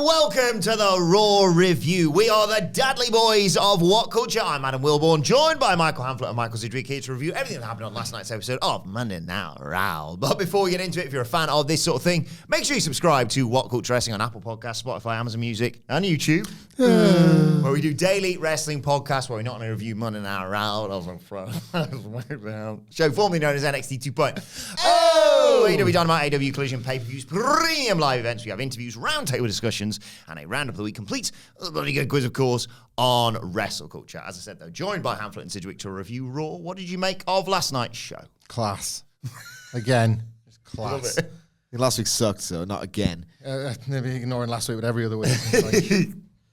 welcome to the Raw Review. We are the Dadley Boyz of What Culture. I'm Adam Wilborn, joined by Michael Hamflett and Michael Sidgwick here to review everything that happened on last night's episode of Monday Night Raw. But before we get into it, if you're a fan of this sort of thing, make sure you subscribe to What Culture Wrestling on Apple Podcasts, Spotify, Amazon Music, and YouTube, where we do daily wrestling podcasts where we're not going to review Monday Night Raw. Show formerly known as NXT 2.0. AEW Dynamite, AEW Collision, pay-per-views, premium live events. We have interviews, roundtable discussions, and a round of the week complete. A bloody good quiz, of course, on Wrestle Culture. As I said, though, joined by Hamflett and Sidgwick to review Raw. What did you make of last night's show? Class. Again. Class. Last week sucked, so not again. Maybe ignoring last week, but every other week. Like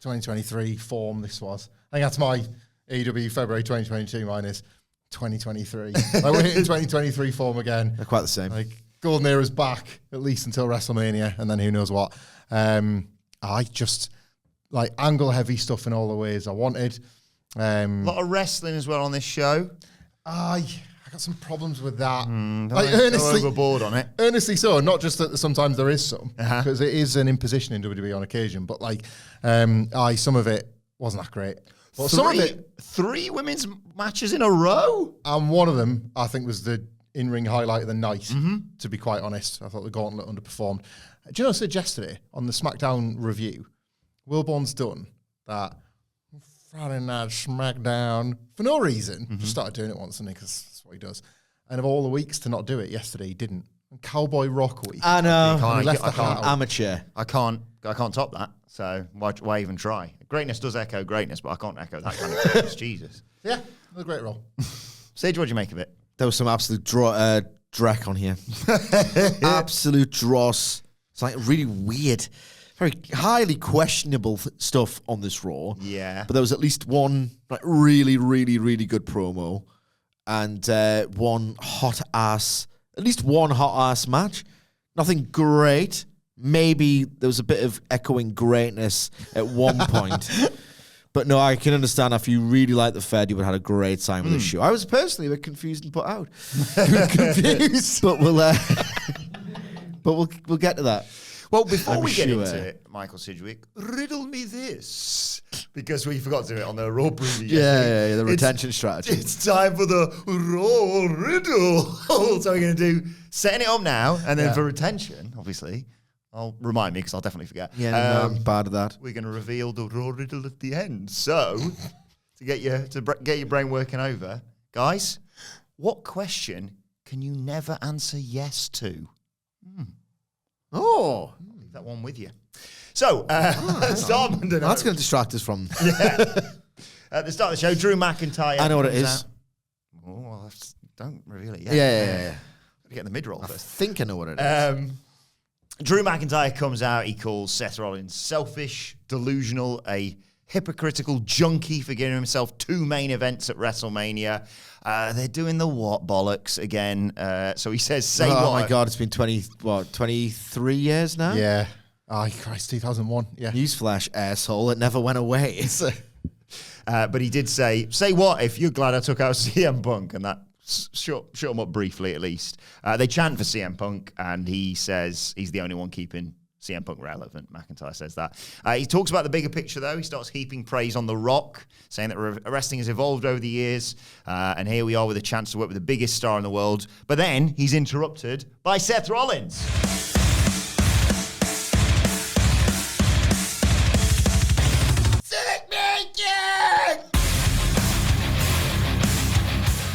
2023 form this was. I think that's my AEW February 2022 minus 2023. Like we're hitting 2023 form again. They're quite the same. Like Golden Era's back, at least until WrestleMania, and then who knows what. I just like angle-heavy stuff in all the ways I wanted. A lot of wrestling as well on this show. I got some problems with that. Like, earnestly, go overboard on it. Earnestly so. Not just that sometimes there is some, because it is an imposition in WWE on occasion. But like, some of it wasn't that great. But some of it, 3 women's matches in a row, and one of them I think was the in-ring highlight of the night. To be quite honest, I thought the Gauntlet underperformed. Do you know what I said yesterday on the SmackDown review? Wilborn's done that Friday Night SmackDown for no reason. Just started doing it once, and because that's what he does. And of all the weeks to not do it, yesterday he didn't. And Cowboy Rock week. I know. I can't. Amateur. I can't top that. So why even try? Greatness does echo greatness, but I can't echo that kind of greatness. Jesus. Yeah, a great role. Sage, what do you make of it? There was some absolute dreck on here. Absolute dross. It's like really weird, very highly questionable stuff on this Raw. Yeah. But there was at least one like really, really, really good promo and at least one hot ass match. Nothing great. Maybe there was a bit of echoing greatness at one point. But no, I can understand if you really like the Fed, you would have had a great time with the show. I was personally a bit confused and put out. Confused. But we'll get to that. Well, before we get into it, Michael Sidgwick, riddle me this. Because we forgot to do it on the Raw preview. Yeah, the retention strategy. It's time for the Raw riddle. So we're going to do setting it up now, and then for retention, obviously, I'll remind me because I'll definitely forget. Yeah, I'm bad at that. We're going to reveal the Raw riddle at the end. So, to get your brain working over, guys, what question can you never answer yes to? Oh, leave that one with you. So, that's going to distract us from. At the start of the show, Drew McIntyre. I know what it is. Oh, well, don't reveal it yet. Yeah. Get in the mid-roll first. I think I know what it is. Drew McIntyre comes out. He calls Seth Rollins selfish, delusional, a hypocritical junkie for giving himself 2 main events at WrestleMania. They're doing the what bollocks again. So he says, say what? Oh my God, it's been 23 years now? Yeah. Oh, Christ, 2001. Yeah. Newsflash, asshole. It never went away. But he did say what if you're glad I took out CM Punk, and that shut him up briefly at least. They chant for CM Punk, and he says he's the only one keeping CM Punk relevant. McIntyre says that. He talks about the bigger picture, though. He starts heaping praise on The Rock, saying that wrestling has evolved over the years, and here we are with a chance to work with the biggest star in the world. But then he's interrupted by Seth Rollins.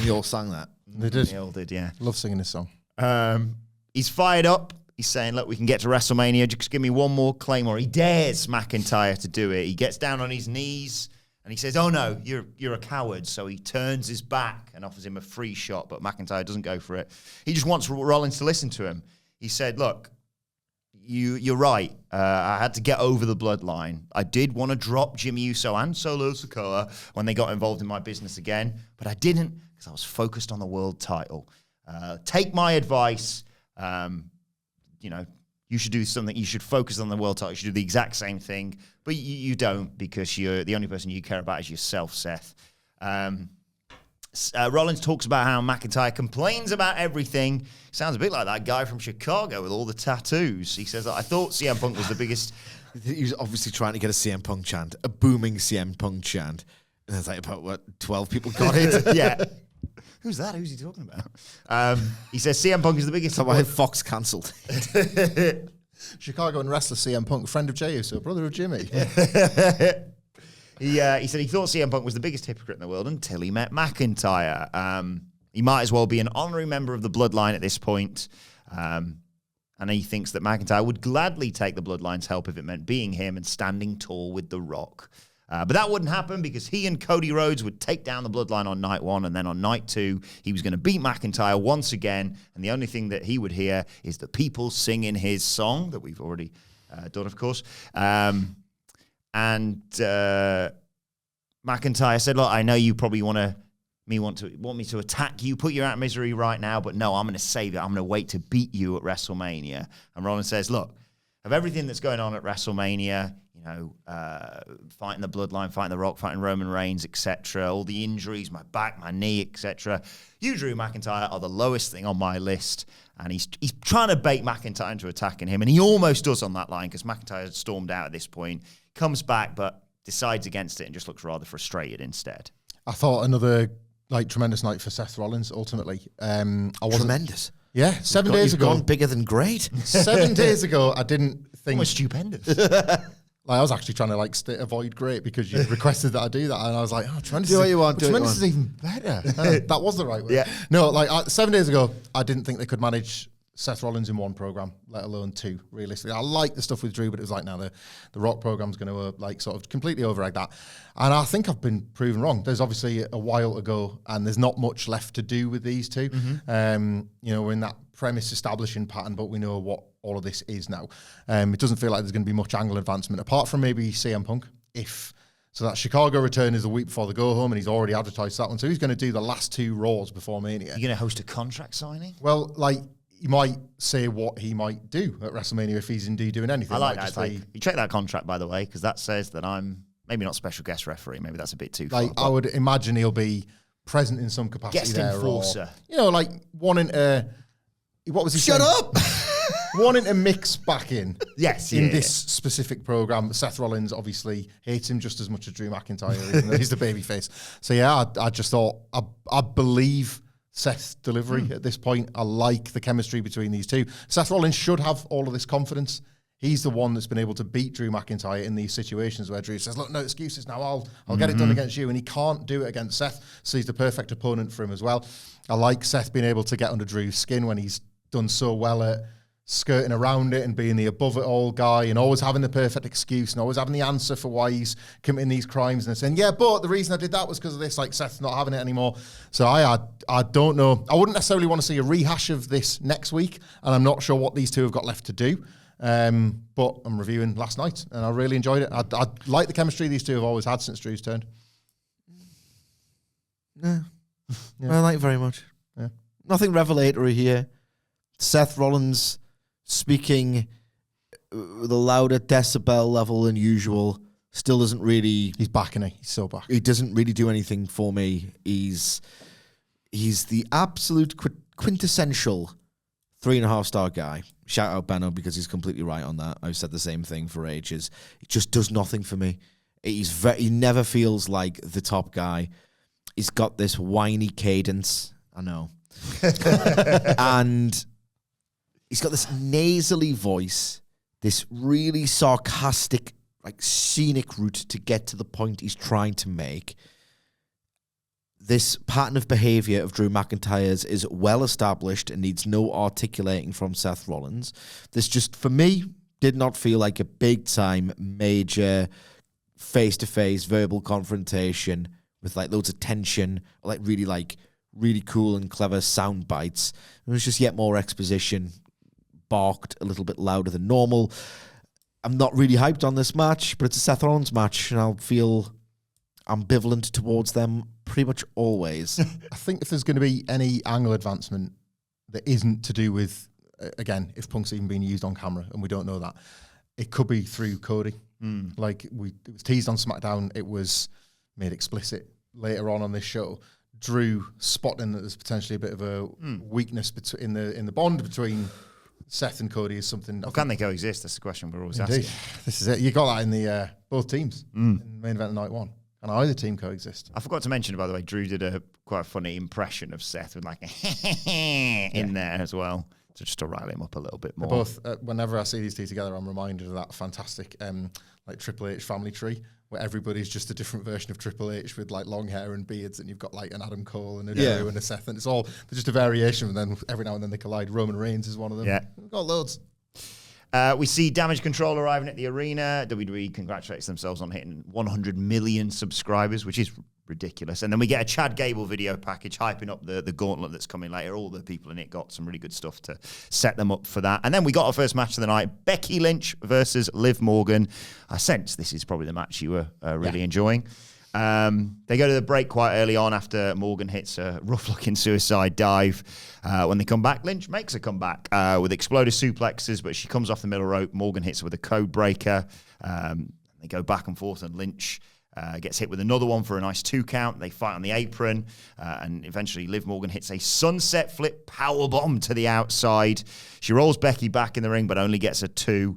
You all sang that. They did. They all did, yeah. Love singing this song. He's fired up. He's saying, look, we can get to WrestleMania. Just give me one more Claymore. He dares McIntyre to do it. He gets down on his knees and he says, oh, no, you're a coward. So he turns his back and offers him a free shot, but McIntyre doesn't go for it. He just wants Rollins to listen to him. He said, look, you're right. I had to get over the bloodline. I did want to drop Jimmy Uso and Solo Sikoa when they got involved in my business again, but I didn't because I was focused on the world title. Take my advice. You should do something. You should focus on the world title. You should do the exact same thing, but you don't because you're the only person you care about is yourself, Seth. Rollins talks about how McIntyre complains about everything. Sounds a bit like that guy from Chicago with all the tattoos. He says, I thought CM Punk was the biggest... He was obviously trying to get a CM Punk chant, a booming CM Punk chant. And there's like about, 12 people got it? Yeah. Who's that? Who's he talking about? He says CM Punk is the biggest... So why Fox cancelled. Chicago and wrestler CM Punk, friend of Jey Uso, brother of Jimmy. He said he thought CM Punk was the biggest hypocrite in the world until he met McIntyre. He might as well be an honorary member of the Bloodline at this point. And he thinks that McIntyre would gladly take the Bloodline's help if it meant being him and standing tall with The Rock. But that wouldn't happen because he and Cody Rhodes would take down the Bloodline on night 1, and then on night 2, he was going to beat McIntyre once again, and the only thing that he would hear is the people singing his song that we've already done, of course. And McIntyre said, look, I know you probably want me to attack you, put you out of misery right now, but no, I'm going to save you. I'm going to wait to beat you at WrestleMania. And Rollins says, look, of everything that's going on at WrestleMania, fighting the Bloodline, fighting The Rock, fighting Roman Reigns, etc., all the injuries, my back, my knee, etc., you, Drew McIntyre, are the lowest thing on my list. And he's trying to bait McIntyre into attacking him, and he almost does on that line because McIntyre stormed out at this point, comes back, but decides against it and just looks rather frustrated instead. I thought another tremendous night for Seth Rollins. Ultimately, Tremendous. Yeah, 7 days ago, gone bigger than great. 7 days ago, I didn't think. Almost stupendous. I was actually trying to avoid great because you requested that I do that, and I was like, "Oh, tremendous! Do what you want. Tremendous is even better." That was the right word. Yeah. No, 7 days ago, I didn't think they could manage Seth Rollins in one program, let alone two. Realistically, I like the stuff with Drew, but it was like, now the Rock program's going to sort of completely override that, and I think I've been proven wrong. There's obviously a while to go, and there's not much left to do with these two. Mm-hmm. We're in that premise establishing pattern, but we know what all of this is now. It doesn't feel like there's going to be much angle advancement apart from maybe CM Punk. So that Chicago return is a week before the go home, and he's already advertised that one. So he's going to do the last 2 Raws before Mania. You're going to host a contract signing? Well, he might say what he might do at WrestleMania if he's indeed doing anything. I like that. You check that contract, by the way, because that says that I'm maybe not special guest referee. Maybe that's a bit too far. I would imagine he'll be present in some capacity guest there. Enforcer. Wanting to... What was he Shut saying? up! Wanting to mix back in. Yes, in this specific program. Seth Rollins obviously hates him just as much as Drew McIntyre, even though he's the babyface. So yeah, I just thought I believe Seth's delivery at this point. I like the chemistry between these two. Seth Rollins should have all of this confidence. He's the one that's been able to beat Drew McIntyre in these situations where Drew says, look, no excuses now, I'll get it done against you. And he can't do it against Seth, so he's the perfect opponent for him as well. I like Seth being able to get under Drew's skin when he's done so well at skirting around it and being the above it all guy and always having the perfect excuse and always having the answer for why he's committing these crimes and saying, yeah, but the reason I did that was because of this, Seth's not having it anymore. So I don't know. I wouldn't necessarily want to see a rehash of this next week, and I'm not sure what these two have got left to do. But I'm reviewing last night and I really enjoyed it. I like the chemistry these two have always had since Drew's turned. Yeah. I like it very much. Yeah. Nothing revelatory here. Seth Rollins speaking with a louder decibel level than usual still doesn't really... He's back, isn't he? He's so back. He doesn't really do anything for me. He's the absolute quintessential 3.5-star guy. Shout out Benno because he's completely right on that. I've said the same thing for ages. He just does nothing for me. He never feels like the top guy. He's got this whiny cadence. I know. And he's got this nasally voice, this really sarcastic, scenic route to get to the point he's trying to make. This pattern of behavior of Drew McIntyre's is well established and needs no articulating from Seth Rollins. This just, for me, did not feel like a big-time, major, face-to-face verbal confrontation with loads of tension, or really cool and clever sound bites. It was just yet more exposition, barked a little bit louder than normal. I'm not really hyped on this match, but it's a Seth Rollins match, and I'll feel ambivalent towards them pretty much always. I think if there's going to be any angle advancement that isn't to do with, again, if Punk's even being used on camera, and we don't know that, it could be through Cody. It was teased on SmackDown, it was made explicit later on this show. Drew spotting that there's potentially a bit of a weakness in the bond between Seth and Cody is something. Or can they coexist? That's the question we're always Indeed. asking. This is it. You got that in the both teams in the main event of night one. Can either team coexist? I forgot to mention, by the way, Drew did a quite funny impression of Seth with like in there as well, just to rile him up a little bit more. Both. Whenever I see these two together, I'm reminded of that fantastic like Triple H family tree, where everybody's just a different version of Triple H with like long hair and beards, and you've got like an Adam Cole and a Drew and a Seth, and they're just a variation, and then every now and then they collide. Roman Reigns is one of them. Yeah. We've got loads. We see Damage Control arriving at the arena. WWE congratulates themselves on hitting 100 million subscribers, which is ridiculous. And then we get a Chad Gable video package hyping up the gauntlet that's coming later. All the people in it got some really good stuff to set them up for that. And then we got our first match of the night, Becky Lynch versus Liv Morgan. I sense this is probably the match you were really enjoying. They go to the break quite early on after Morgan hits a rough-looking suicide dive. When they come back, Lynch makes a comeback with exploder suplexes, but she comes off the middle rope. Morgan hits her with a code breaker. They go back and forth, and Lynch gets hit with another one for a nice 2 count. They fight on the apron, and eventually Liv Morgan hits a sunset flip powerbomb to the outside. She rolls Becky back in the ring, but only gets a 2.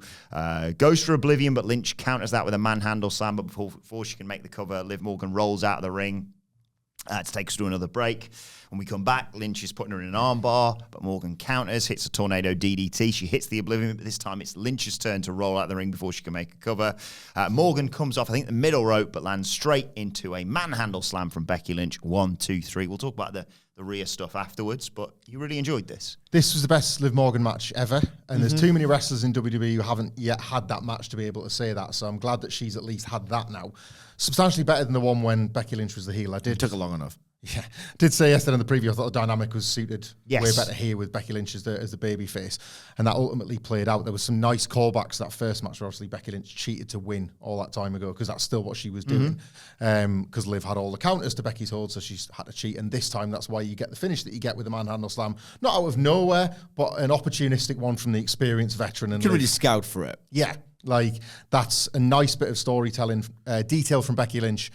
Goes for Oblivion, but Lynch counters that with a manhandle slam. But before she can make the cover, Liv Morgan rolls out of the ring to take us to another break. When we come back, Lynch is putting her in an armbar, but Morgan counters, hits a tornado DDT. She hits the Oblivion, but this time it's Lynch's turn to roll out the ring before she can make a cover. Morgan comes off, I think, the middle rope, but lands straight into a manhandle slam from Becky Lynch. 1, 2, 3. We'll talk about the Rhea stuff afterwards, but you really enjoyed this. This was the best Liv Morgan match ever, and there's too many wrestlers in WWE who haven't yet had that match to be able to say that, so I'm glad that she's at least had that now. Substantially better than the one when Becky Lynch was the heel. It took long enough. Yeah, did say yesterday in the preview I thought the dynamic was suited way Yes. better here with Becky Lynch as the baby face, and that ultimately played out. There was some nice callbacks to that first match where obviously Becky Lynch cheated to win all that time ago, because that's still what she was doing, because Liv had all the counters to Becky's hold, so she's had to cheat, and this time that's why you get the finish that you get with the manhandle slam, not out of nowhere, but an opportunistic one from the experienced veteran. And You can really scout for it. yeah, like that's a nice bit of storytelling detail from Becky Lynch,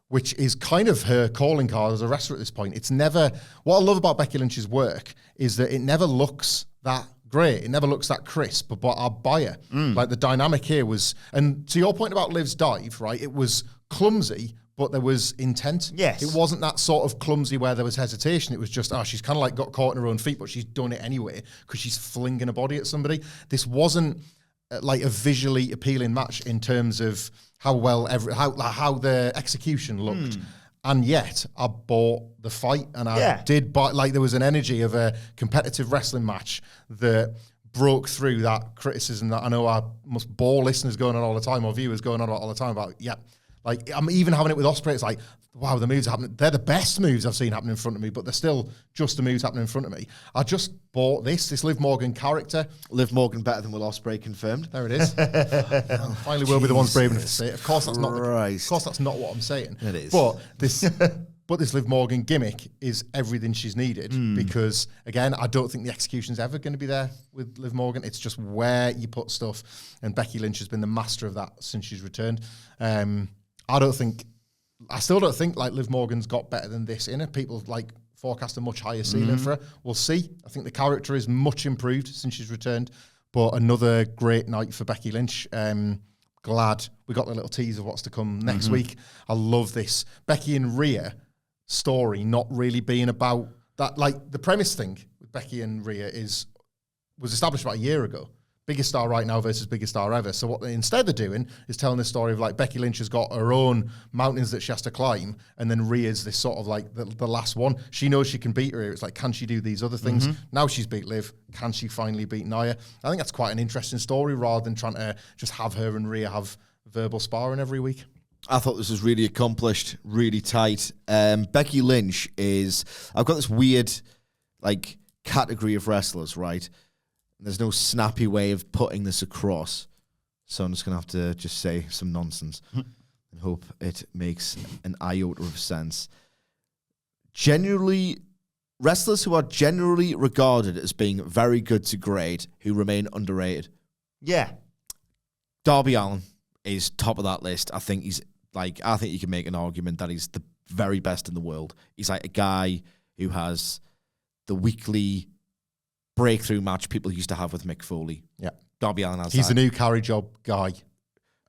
which is kind of her calling card as a wrestler at this point. It's never, what I love about Becky Lynch's work is that it never looks that great. It never looks that crisp, but I buy her. Like the dynamic here was, and to your point about Liv's dive, right, it was clumsy, but there was intent. Yes. It wasn't that sort of clumsy where there was hesitation. It was just, she's kind of like got caught in her own feet, but she's done it anyway because she's flinging a body at somebody. This wasn't like a visually appealing match in terms of how well how the execution looked, and yet I bought the fight, and I did buy, like, there was an energy of a competitive wrestling match that broke through that criticism that I know I must bore listeners going on all the time, or viewers going on all the time about. Like, I'm even having it with Ospreay. It's like, wow, the moves are happening. They're the best moves I've seen happen in front of me, but they're still just the moves happening in front of me. I just bought this Liv Morgan character. Liv Morgan better than Will Ospreay, confirmed. There it is. Finally, we'll be the ones brave enough to say it. Of course, that's not. Christ. Of course, that's not what I'm saying. It is. But this Liv Morgan gimmick is everything she's needed, because again, I don't think the execution's ever going to be there with Liv Morgan. It's just where you put stuff, and Becky Lynch has been the master of that since she's returned. I still don't think like Liv Morgan's got better than this in her. People like forecast a much higher ceiling for her. We'll see. I think the character is much improved since she's returned, but another great night for Becky Lynch. Glad we got the little tease of what's to come next week. I love this Becky and Rhea story not really being about that. Like, the premise thing with Becky and Rhea was established about a year ago. Biggest star right now versus biggest star ever. So what they instead are doing is telling the story of, like, Becky Lynch has got her own mountains that she has to climb, and then Rhea's this sort of like the last one. She knows she can beat her. It's like, can she do these other things? Now she's beat Liv. Can she finally beat Nia? I think that's quite an interesting story, rather than trying to just have her and Rhea have verbal sparring every week. I thought this was really accomplished, really tight. Becky Lynch I've got this weird, like, category of wrestlers, right? There's no snappy way of putting this across, so I'm just going to have to just say some nonsense and hope it makes an iota of sense. Wrestlers who are generally regarded as being very good to great, who remain underrated. Yeah. Darby Allin is top of that list. I think you can make an argument that he's the very best in the world. He's like a guy who has the weekly breakthrough match people used to have with Mick Foley. Yeah. Darby Allin has He's that. the new carry job guy.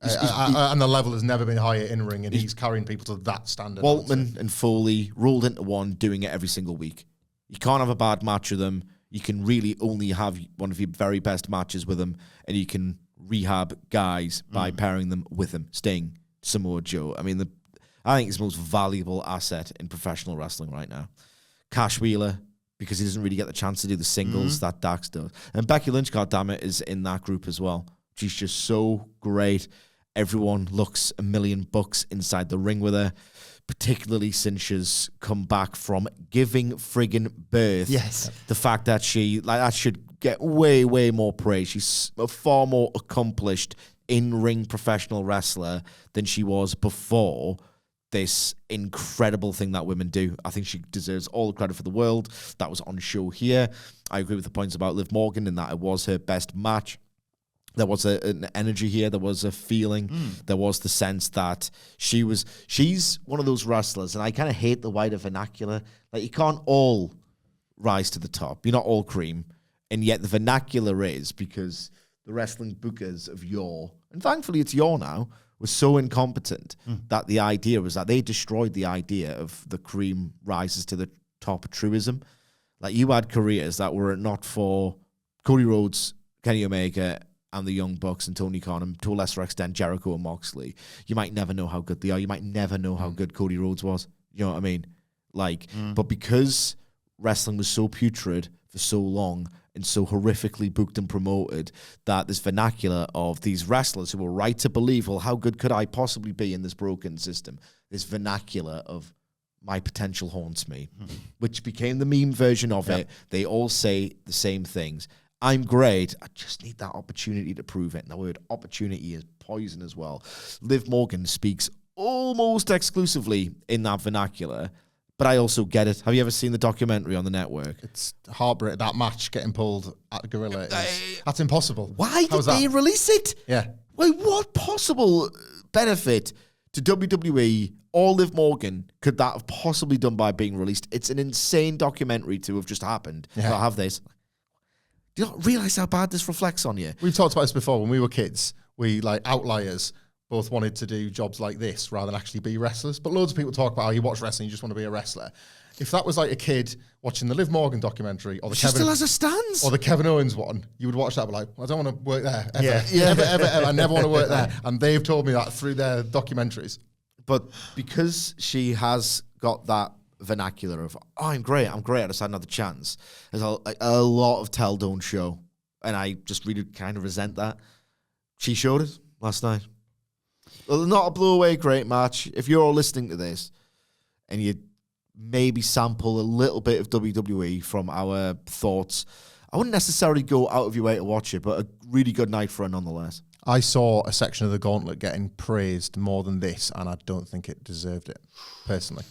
And the level has never been higher in ring, and he's carrying people to that standard. Waltman and Foley rolled into one, doing it every single week. You can't have a bad match with them. You can really only have one of your very best matches with them, and you can rehab guys by pairing them with them. Sting, Samoa Joe. I mean, I think it's the most valuable asset in professional wrestling right now. Cash Wheeler, because he doesn't really get the chance to do the singles that Dax does. And Becky Lynch, goddammit, is in that group as well. She's just so great. Everyone looks $1,000,000 inside the ring with her, particularly since she's come back from giving friggin' birth. Yes. The fact that that should get way, way more praise. She's a far more accomplished in-ring professional wrestler than she was before this incredible thing that women do. I think she deserves all the credit for the world. That was on show here. I agree with the points about Liv Morgan in that it was her best match. There was an energy here. There was a feeling. There was the sense that she's one of those wrestlers, and I kind of hate the wider vernacular. Like, you can't all rise to the top. You're not all cream. And yet the vernacular is, because the wrestling bookers of yore, and thankfully it's yore now, was so incompetent that the idea was that they destroyed the idea of the cream rises to the top truism. Like, you had careers that were not for Cody Rhodes, Kenny Omega, and the Young Bucks and Tony Khan, and to a lesser extent Jericho and Moxley. You might never know how good they are. You might never know how good Cody Rhodes was. You know what I mean? Like, but because wrestling was so putrid for so long and so horrifically booked and promoted, that this vernacular of these wrestlers who were right to believe, well, how good could I possibly be in this broken system? This vernacular of my potential haunts me, which became the meme version of it. They all say the same things. I'm great. I just need that opportunity to prove it. And the word opportunity is poison as well. Liv Morgan speaks almost exclusively in that vernacular, but I also get it. Have you ever seen the documentary on the network? It's heartbreaking. That match getting pulled at Gorilla. That's impossible. Why did they release it? Yeah. Like, what possible benefit to WWE or Liv Morgan could that have possibly done by being released? It's an insane documentary to have just happened. Yeah. I have this. Do you not realize how bad this reflects on you? We've talked about this before. When we were kids, we, like outliers, both wanted to do jobs like this rather than actually be wrestlers. But loads of people talk about how you watch wrestling, you just want to be a wrestler. If that was like a kid watching the Liv Morgan documentary or the She still has a stance. or the Kevin Owens one, you would watch that and be like, I don't want to work there ever. Ever. I never want to work there. And they've told me that through their documentaries. But because she has got that vernacular of, oh, I'm great, I just had another chance, there's a lot of tell don't show, and I just really kind of resent that. She showed it last night. Well, not a blow away great match. If you're all listening to this and you maybe sample a little bit of WWE from our thoughts, I wouldn't necessarily go out of your way to watch it, but a really good night for her nonetheless. I saw a section of the Gauntlet getting praised more than this, and I don't think it deserved it, personally.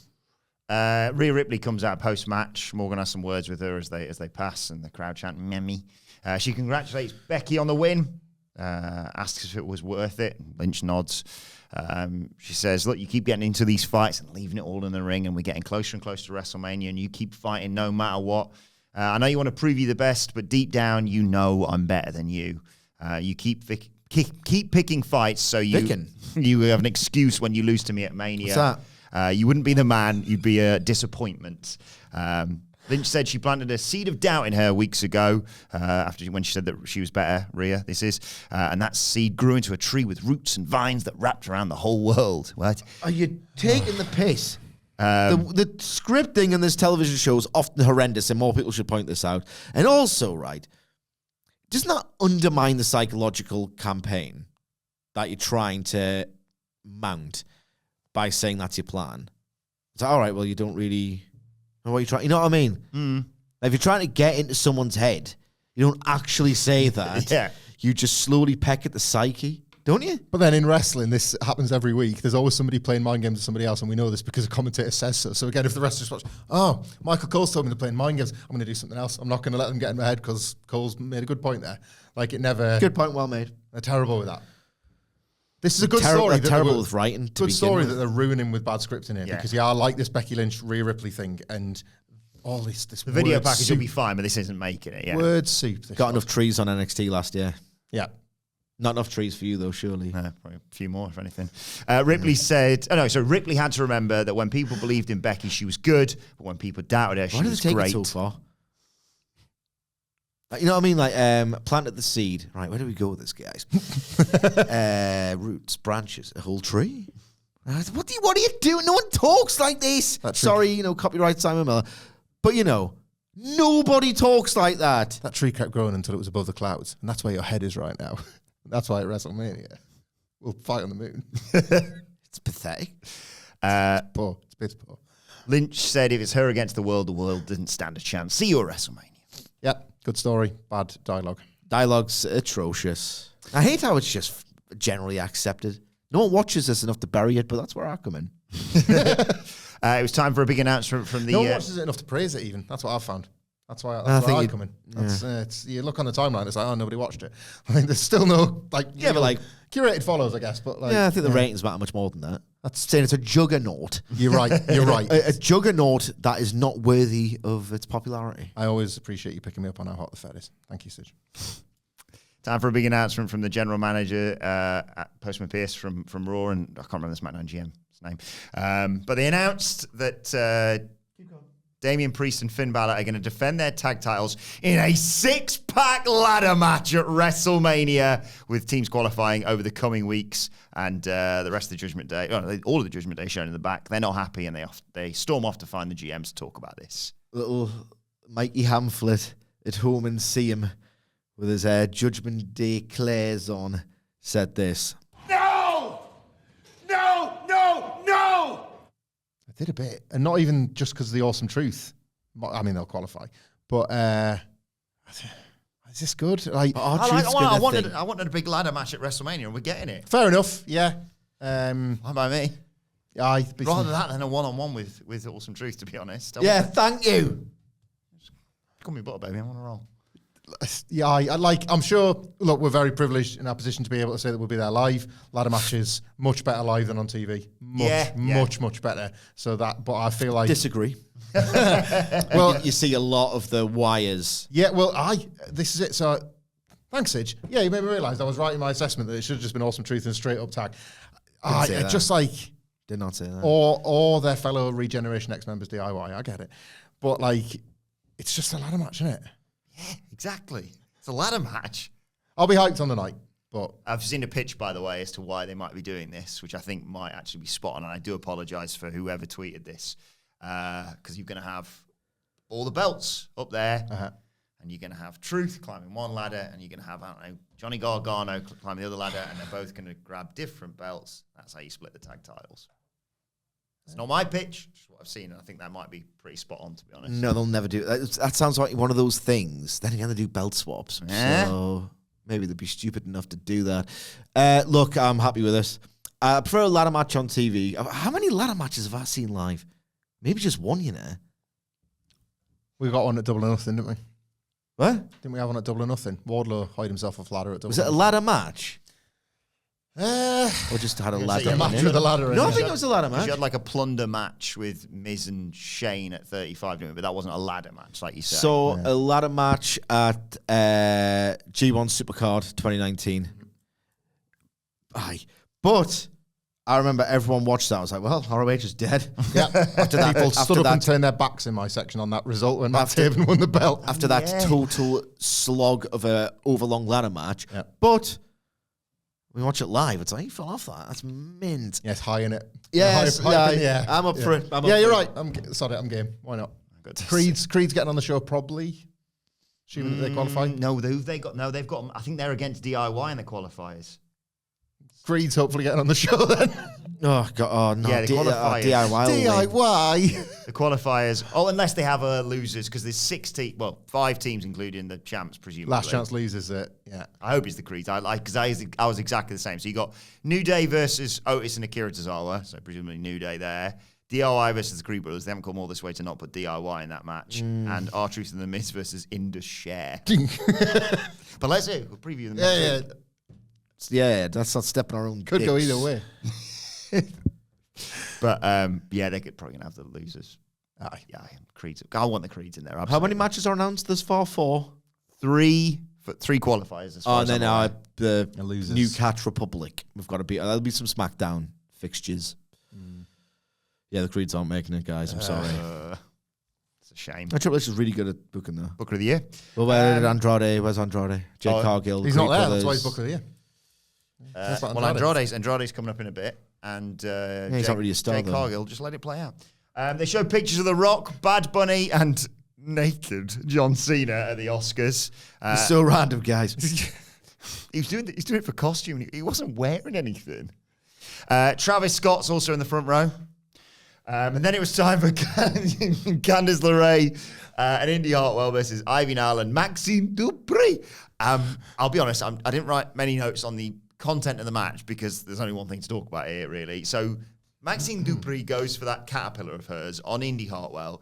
Rhea Ripley comes out post-match. Morgan has some words with her as they pass, and the crowd chant "Memmy." She congratulates Becky on the win. Asks if it was worth it. Lynch nods. She says, "Look, you keep getting into these fights and leaving it all in the ring, and we're getting closer and closer to WrestleMania, and you keep fighting no matter what. I know you want to prove you're the best, but deep down, you know I'm better than you. You keep picking fights, so you have an excuse when you lose to me at Mania." What's that? You wouldn't be the man, you'd be a disappointment. Lynch said she planted a seed of doubt in her weeks ago when she said that she was better, Rhea, this is. And that seed grew into a tree with roots and vines that wrapped around the whole world. What? Are you taking the piss? The scripting in this television show is often horrendous, and more people should point this out. And also, right, does not undermine the psychological campaign that you're trying to mount by saying that's your plan. It's like, all right, well, you don't really know what you're trying. You know what I mean? Like, if you're trying to get into someone's head, you don't actually say that. Yeah. You just slowly peck at the psyche, don't you? But then in wrestling, this happens every week. There's always somebody playing mind games with somebody else, and we know this because a commentator says so. So again, if the wrestlers watch, oh, Michael Cole's told me to play mind games, I'm going to do something else. I'm not going to let them get in my head because Cole's made a good point there. Like, it never... Good point, well made. They're terrible with that. This is a good story. Terrible with writing. Good story that they're ruining with bad scripting here because I like this Becky Lynch, Rhea Ripley thing and all this. The video package will be fine, but this isn't making it. Yeah. Word soup. Got enough trees on NXT last year. Yeah. Not enough trees for you though, surely. No, probably a few more if anything. Ripley said, Ripley had to remember that when people believed in Becky, she was good, but when people doubted her, she was great. Why did it take it so far? You know what I mean? Like, planted the seed. Right, where do we go with this, guys? Roots, branches, a whole tree. What are you doing? No one talks like this. Sorry, copyright Simon Miller. But, nobody talks like that. That tree kept growing until it was above the clouds. And that's where your head is right now. That's why at WrestleMania, we'll fight on the moon. It's pathetic. It's poor. It's a bit poor. Lynch said if it's her against the world doesn't stand a chance. See you at WrestleMania. Yeah, good story. Bad dialogue. Dialogue's atrocious. I hate how it's just generally accepted. No one watches this enough to bury it, but that's where I come in. It was time for a big announcement from the... No one watches it enough to praise it even. That's what I've found. That's why I come in. You look on the timeline, it's like, oh, nobody watched it. I mean, there's still no, curated follows, I guess. But I think the ratings matter much more than that. That's saying it's a juggernaut. You're right. You're right. A juggernaut that is not worthy of its popularity. I always appreciate you picking me up on how hot the Fed is. Thank you, Sid. Time for a big announcement from the general manager, Postman Pierce from Raw, and I can't remember the SmackDown GM's name. But they announced that Damian Priest and Finn Balor are going to defend their tag titles in a 6-pack ladder match at WrestleMania, with teams qualifying over the coming weeks, and the rest of the Judgment Day, all of the Judgment Day shown in the back. They're not happy, and they storm off to find the GMs to talk about this. Little Mikey Hamflet at home and see him with his Judgment Day Clays on, said this. No! I did a bit, and not even just because of the awesome truth. I mean, they'll qualify, but is this good? I wanted a big ladder match at WrestleMania, and we're getting it. Fair enough, yeah. How about me? Rather that than a one-on-one with awesome truth, to be honest. Thank you. Call me butter, baby. I'm on a roll. Yeah, I'm sure, look, we're very privileged in our position to be able to say that we'll be there live. Ladder matches, much better live than on TV. Much better. But I feel like... Disagree. Well, you see a lot of the wires. Yeah, well, this is it. So, thanks, Sidge. Yeah, you made me realise I was right in my assessment that it should have just been awesome truth and a straight up tag. Did not say that. Or their fellow Regeneration X members DIY. I get it. But, it's just a ladder match, isn't it? Yeah, exactly. It's a ladder match. I'll be hyped on the night, but... I've seen a pitch, by the way, as to why they might be doing this, which I think might actually be spot on, and I do apologise for whoever tweeted this, because you're going to have all the belts up there, and you're going to have Truth climbing one ladder, and you're going to have, Johnny Gargano climbing the other ladder, and they're both going to grab different belts. That's how you split the tag titles. It's not my pitch, just what I've seen, and I think that might be pretty spot on, to be honest. No, they'll never do that. That sounds like one of those things. Then again, they do belt swaps. Yeah. So maybe they'd be stupid enough to do that. Look, I'm happy with this. I prefer a ladder match on TV. How many ladder matches have I seen live? Maybe just one, We got one at Double or Nothing, didn't we? What? Didn't we have one at Double or Nothing? Wardlow hired himself off ladder at Double. Was it a ladder match? Or just had a ladder a match with a ladder. No, I think it was a ladder match. You had like a plunder match with Miz and Shane at 35, didn't we? But that wasn't a ladder match, like you said. So a ladder match at G1 Supercard 2019. But I remember everyone watched that. I was like, well, ROH is dead. Yeah. After that, people stood up and turned their backs in my section on that result when Matt Taven won the belt. After that total slog of a overlong ladder match. Yeah. But we watch it live. It's like, you fell off that. That's mint. Yes, high in it. Yes, I'm up for it. You're right. I'm game. Why not? Creed's getting on the show probably. Assuming that they qualify. They've got. I think they're against DIY in the qualifiers. Creed's hopefully getting on the show then. Oh God! Oh no! Yeah, the qualifiers. DIY. The qualifiers. Oh, unless they have losers, because there's 5 teams, including the champs, presumably. Last chance losers. Yeah. I hope it's the Creeds. I was exactly the same. So you got New Day versus Otis and Akira Tozawa. So presumably New Day there. DIY versus the Creed Brothers. They haven't come all this way to not put DIY in that match. And R-Truth and the Miz versus Indus Sher. But let's see. We'll preview them. Yeah. that's not stepping our own. Could go either way. But they're probably gonna have the losers. Creeds. I want the Creeds in there. Absolutely. How many matches are announced thus far? 4? 3 qualifiers. As far as and I'm then aware. the losers. New Catch Republic. We've got to be. There'll be some SmackDown fixtures. Yeah, the Creeds aren't making it, guys. I'm sorry. It's a shame. Triple H is really good at booking though. Booker of the Year. Well, where's Andrade? Jake Cargill. He's Creed not there. Brothers. That's why he's Booker of the Year. Andrade's coming up in a bit, and he's not really a star, Jake though. Cargill, just let it play out. They showed pictures of The Rock, Bad Bunny, and naked John Cena at the Oscars. It's so random, guys. He's doing it for costume. He wasn't wearing anything. Travis Scott's also in the front row. And then it was time for Candice LeRae and Indy Hartwell versus Ivy Nile and Maxine Dupri. I'll be honest, I didn't write many notes on the content of the match because there's only one thing to talk about here, really. So Maxine Dupri goes for that caterpillar of hers on Indy Hartwell,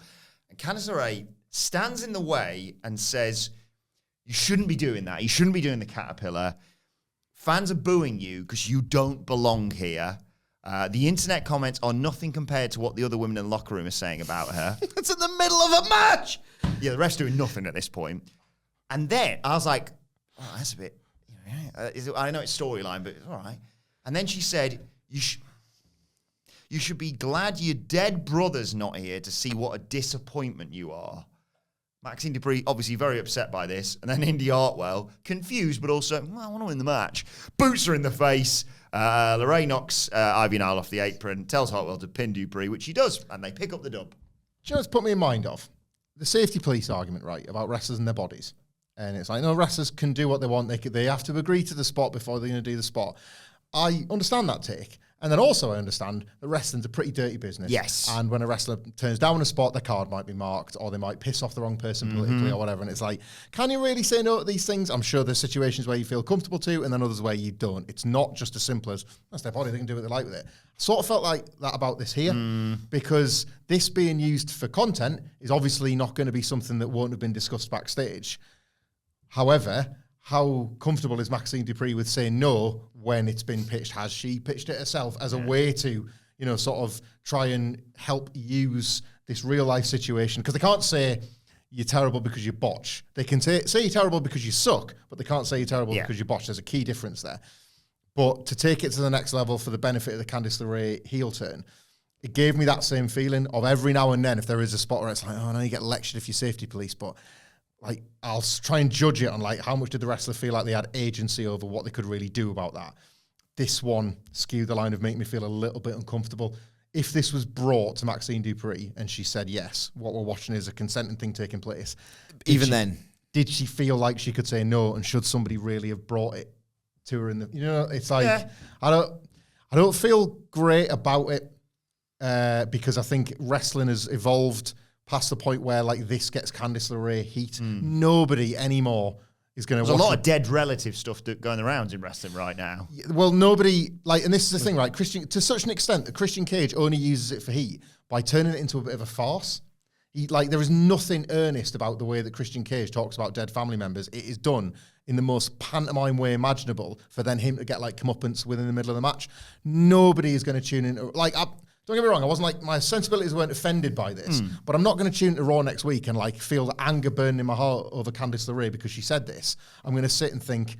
and Candice LeRae stands in the way and says, "You shouldn't be doing that. You shouldn't be doing the caterpillar. Fans are booing you because you don't belong here. The internet comments are nothing compared to what the other women in the locker room are saying about her." It's in the middle of a match. Yeah, the ref's doing nothing at this point. And then I was like, "Oh, that's a bit." I know it's storyline, but it's all right. And then she said, "You should be glad your dead brother's not here to see what a disappointment you are." Maxine Dupri obviously very upset by this. And then Indy Hartwell, confused, but also, I want to win the match. Boots her in the face. LeRae knocks Ivy Nile off the apron, tells Hartwell to pin Dupri, which he does, and they pick up the dub. Do you know what's put me in mind of? The safety police argument, right, about wrestlers and their bodies. And it's like, no, wrestlers can do what they want. They have to agree to the spot before they're going to do the spot. I understand that take. And then also I understand that wrestling's a pretty dirty business. Yes. And when a wrestler turns down a spot, their card might be marked, or they might piss off the wrong person politically or whatever. And it's like, can you really say no to these things? I'm sure there's situations where you feel comfortable to, and then others where you don't. It's not just as simple as, that's their body, they can do what they like with it. I sort of felt like that about this here, because this being used for content is obviously not going to be something that won't have been discussed backstage. However, how comfortable is Maxine Dupri with saying no when it's been pitched? Has she pitched it herself as a way to, sort of try and help use this real life situation? Because they can't say you're terrible because you botch. They can say you're terrible because you suck, but they can't say you're terrible because you botch. There's a key difference there. But to take it to the next level for the benefit of the Candice LeRae heel turn, it gave me that same feeling of every now and then, if there is a spot where it's like, oh no, you get lectured if you're safety police, but like, I'll try and judge it on like how much did the wrestler feel like they had agency over what they could really do about that. This one skewed the line of making me feel a little bit uncomfortable. If this was brought to Maxine Dupri and she said yes, what we're watching is a consenting thing taking place. Did she feel like she could say no, and should somebody really have brought it to her in the? It's like I don't feel great about it because I think wrestling has evolved past the point where like this gets Candice LeRae heat. Nobody anymore is going to. There's a lot of dead relative stuff going around in wrestling right now. Well, nobody and this is the thing, right? Christian, to such an extent that Christian Cage only uses it for heat by turning it into a bit of a farce. There is nothing earnest about the way that Christian Cage talks about dead family members. It is done in the most pantomime way imaginable for then him to get like comeuppance within the middle of the match. Nobody is going to tune in. Don't get me wrong, I wasn't like, my sensibilities weren't offended by this, but I'm not going to tune to Raw next week and like feel the anger burning in my heart over Candice LeRae because she said this. I'm going to sit and think,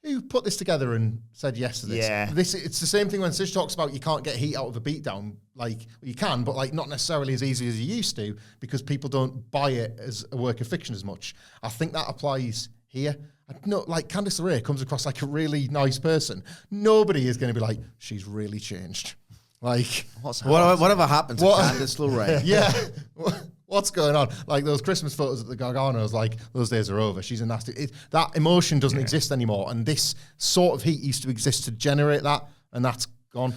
who put this together and said yes to this? Yeah. It's the same thing when Sid talks about you can't get heat out of a beatdown. Like, you can, but like not necessarily as easy as you used to because people don't buy it as a work of fiction as much. I think that applies here. Like Candice LeRae comes across like a really nice person. Nobody is going to be like, she's really changed. Like, whatever happened to Candice LeRae? Yeah. What's going on? Like those Christmas photos at the Garganos, like those days are over. She's a nasty. That emotion doesn't exist anymore. And this sort of heat used to exist to generate that, and that's gone.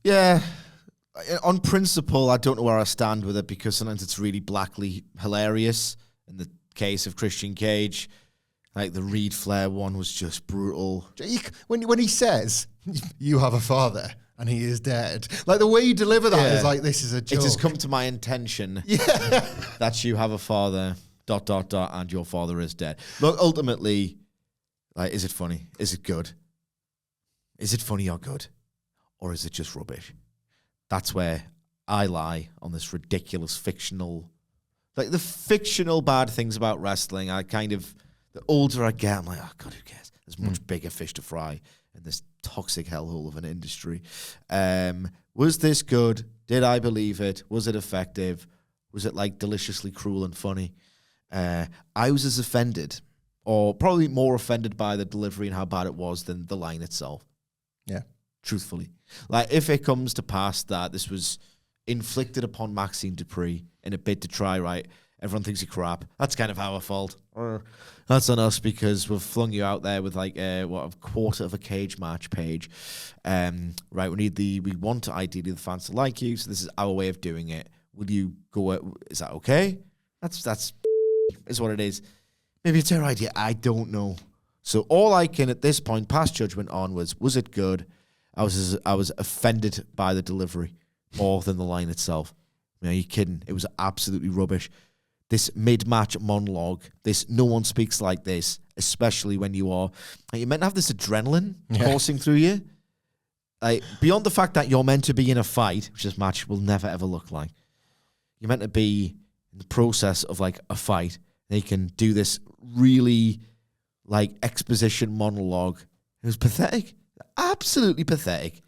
Yeah. On principle, I don't know where I stand with it because sometimes it's really blackly hilarious. In the case of Christian Cage, like the Reed Flair one was just brutal. When he says, "You have a father," and he is dead. Like, the way you deliver that is like, this is a joke. It has come to my intention that you have a father, ... and your father is dead. Look, ultimately, like, is it funny? Is it good? Is it funny or good? Or is it just rubbish? That's where I lie on this ridiculous fictional, like the fictional bad things about wrestling. The older I get, I'm like, oh God, who cares? There's much bigger fish to fry in this toxic hellhole of an industry. Was this good? Did I believe it? Was it effective? Was it like deliciously cruel and funny? I was as offended, or probably more offended by the delivery and how bad it was than the line itself. Yeah. Truthfully. Like, if it comes to pass that this was inflicted upon Maxine Dupri in a bid to try, right, everyone thinks you're crap, that's kind of our fault. That's on us because we've flung you out there with like a quarter of a cage match page. Right, we want ideally the fans to like you, so this is our way of doing it. Will you go? Is that okay? That's is what it is. Maybe it's their idea. I don't know. So all I can at this point pass judgment on was it good? I was offended by the delivery more than the line itself. You know, you're kidding. It was absolutely rubbish. This mid-match monologue, this no one speaks like this, especially when you're meant to have this adrenaline coursing through you. Like, beyond the fact that you're meant to be in a fight, which this match will never ever look like. You're meant to be in the process of like a fight. They can do this really like exposition monologue. It was pathetic. Absolutely pathetic.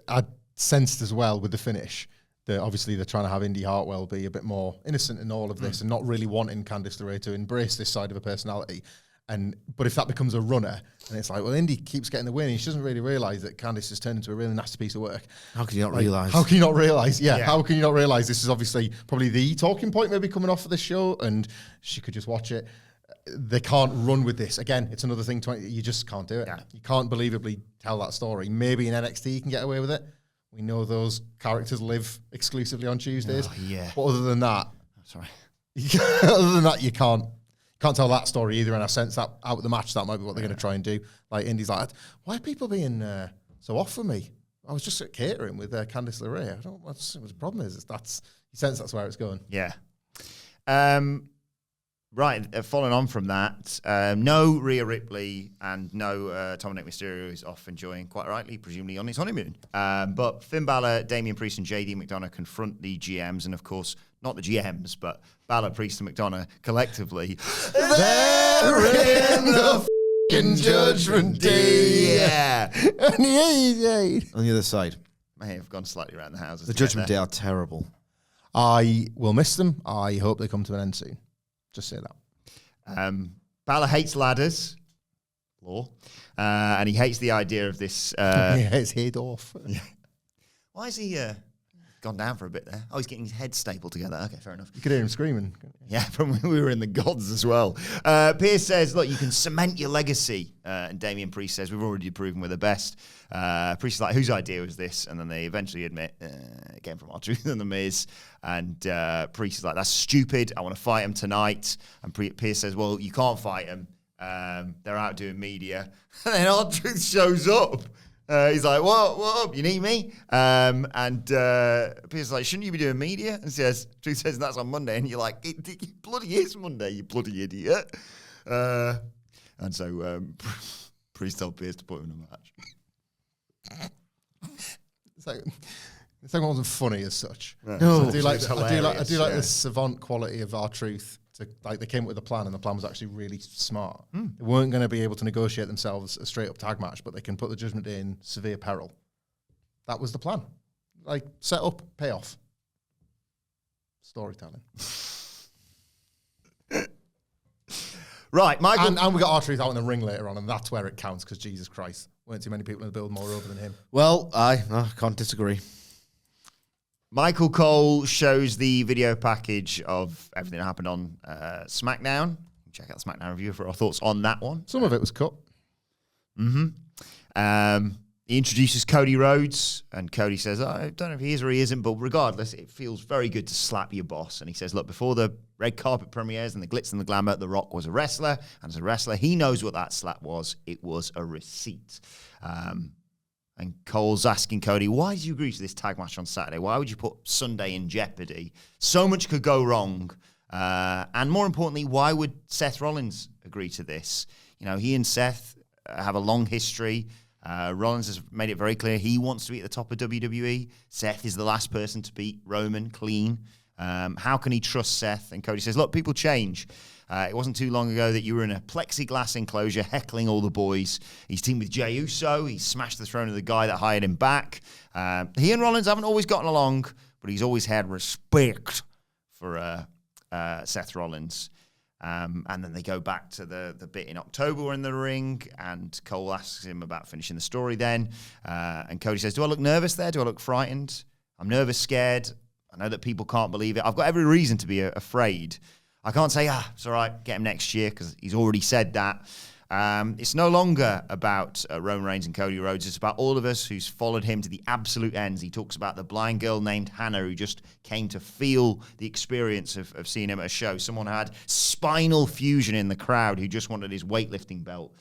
I sensed as well with the finish that obviously they're trying to have Indy Hartwell be a bit more innocent in all of this and not really wanting Candice LeRae to embrace this side of her personality. But if that becomes a runner, and it's like, well, Indy keeps getting the win, and she doesn't really realise that Candice has turned into a really nasty piece of work. How can you not realise? How can you not realise? Yeah, how can you not realise this is obviously probably the talking point maybe coming off of this show, and she could just watch it. They can't run with this. Again, it's another thing, you just can't do it. Yeah. You can't believably tell that story. Maybe in NXT you can get away with it. We know those characters live exclusively on Tuesdays. Oh, yeah. But other than that, sorry. Other than that, you can't tell that story either. And I sense that out of the match, that might be what they're going to try and do. Like Indy's like, why are people being so off with me? I was just at catering with Candice LeRae. I don't know what the problem is. You sense that's where it's going. Yeah. Right, following on from that, no Rhea Ripley and no Dominic Mysterio is off enjoying, quite rightly, presumably on his honeymoon. But Finn Balor, Damian Priest and JD McDonough confront the GMs, and of course, not the GMs, but Balor, Priest and McDonough collectively. They're in the f***ing Judgment Day. Yeah. On the other side. May have gone slightly around the houses. The Judgment Day are terrible. I will miss them. I hope they come to an end soon. Just say that. Balor hates ladders, and he hates the idea of this. His head off. Yeah. Why is he gone down for a bit there? Oh, he's getting his head stapled together. Okay, fair enough. You could hear him screaming. Yeah, from when we were in the gods as well. Pierce says, look, you can cement your legacy. And Damian Priest says, we've already proven we're the best. Priest is like, whose idea was this? And then they eventually admit, it came from R-Truth and The Miz. And Priest is like, that's stupid. I want to fight him tonight. And Pierce says, well, you can't fight him. They're out doing media. And then R-Truth shows up. He's like, what up? You need me? And Pierce is like, shouldn't you be doing media? And Truth says, that's on Monday. And you're like, it bloody is Monday, you bloody idiot. And so Priest told Pierce to put him in a match. It's like it wasn't funny as such. No, I do like the savant quality of R-Truth. Like they came up with a plan, and the plan was actually really smart. They weren't going to be able to negotiate themselves a straight up tag match, but they can put the Judgment Day in severe peril. That was the plan. Like set up, payoff, storytelling. Right, Michael, and we got R-Truth out in the ring later on, and that's where it counts because Jesus Christ, weren't too many people in the build more over than him. Well, I can't disagree. Michael Cole shows the video package of everything that happened on SmackDown. Check out the SmackDown review for our thoughts on that one. Some of it was cut. He introduces Cody Rhodes, and Cody says, I don't know if he is or he isn't, but regardless, it feels very good to slap your boss. And he says, look, before the red carpet premieres and the glitz and the glamour, The Rock was a wrestler, and as a wrestler, he knows what that slap was. It was a receipt. And Cole's asking Cody, why did you agree to this tag match on Saturday? Why would you put Sunday in jeopardy? So much could go wrong. And more importantly, why would Seth Rollins agree to this? You know, he and Seth have a long history. Rollins has made it very clear he wants to be at the top of WWE. Seth is the last person to beat Roman clean. How can he trust Seth? And Cody says, look, people change. It wasn't too long ago that you were in a plexiglass enclosure heckling all the boys. He's teamed with Jey Uso. He smashed the throne of the guy that hired him back. He and Rollins haven't always gotten along, but he's always had respect for Seth Rollins. And then they go back to the bit in October in the ring, and Cole asks him about finishing the story then. And Cody says, do I look nervous there? Do I look frightened? I'm nervous, scared. I know that people can't believe it. I've got every reason to be afraid. I can't say, it's all right, get him next year, because he's already said that. It's no longer about Roman Reigns and Cody Rhodes. It's about all of us who's followed him to the absolute ends. He talks about the blind girl named Hannah who just came to feel the experience of seeing him at a show. Someone had spinal fusion in the crowd who just wanted his weightlifting belt.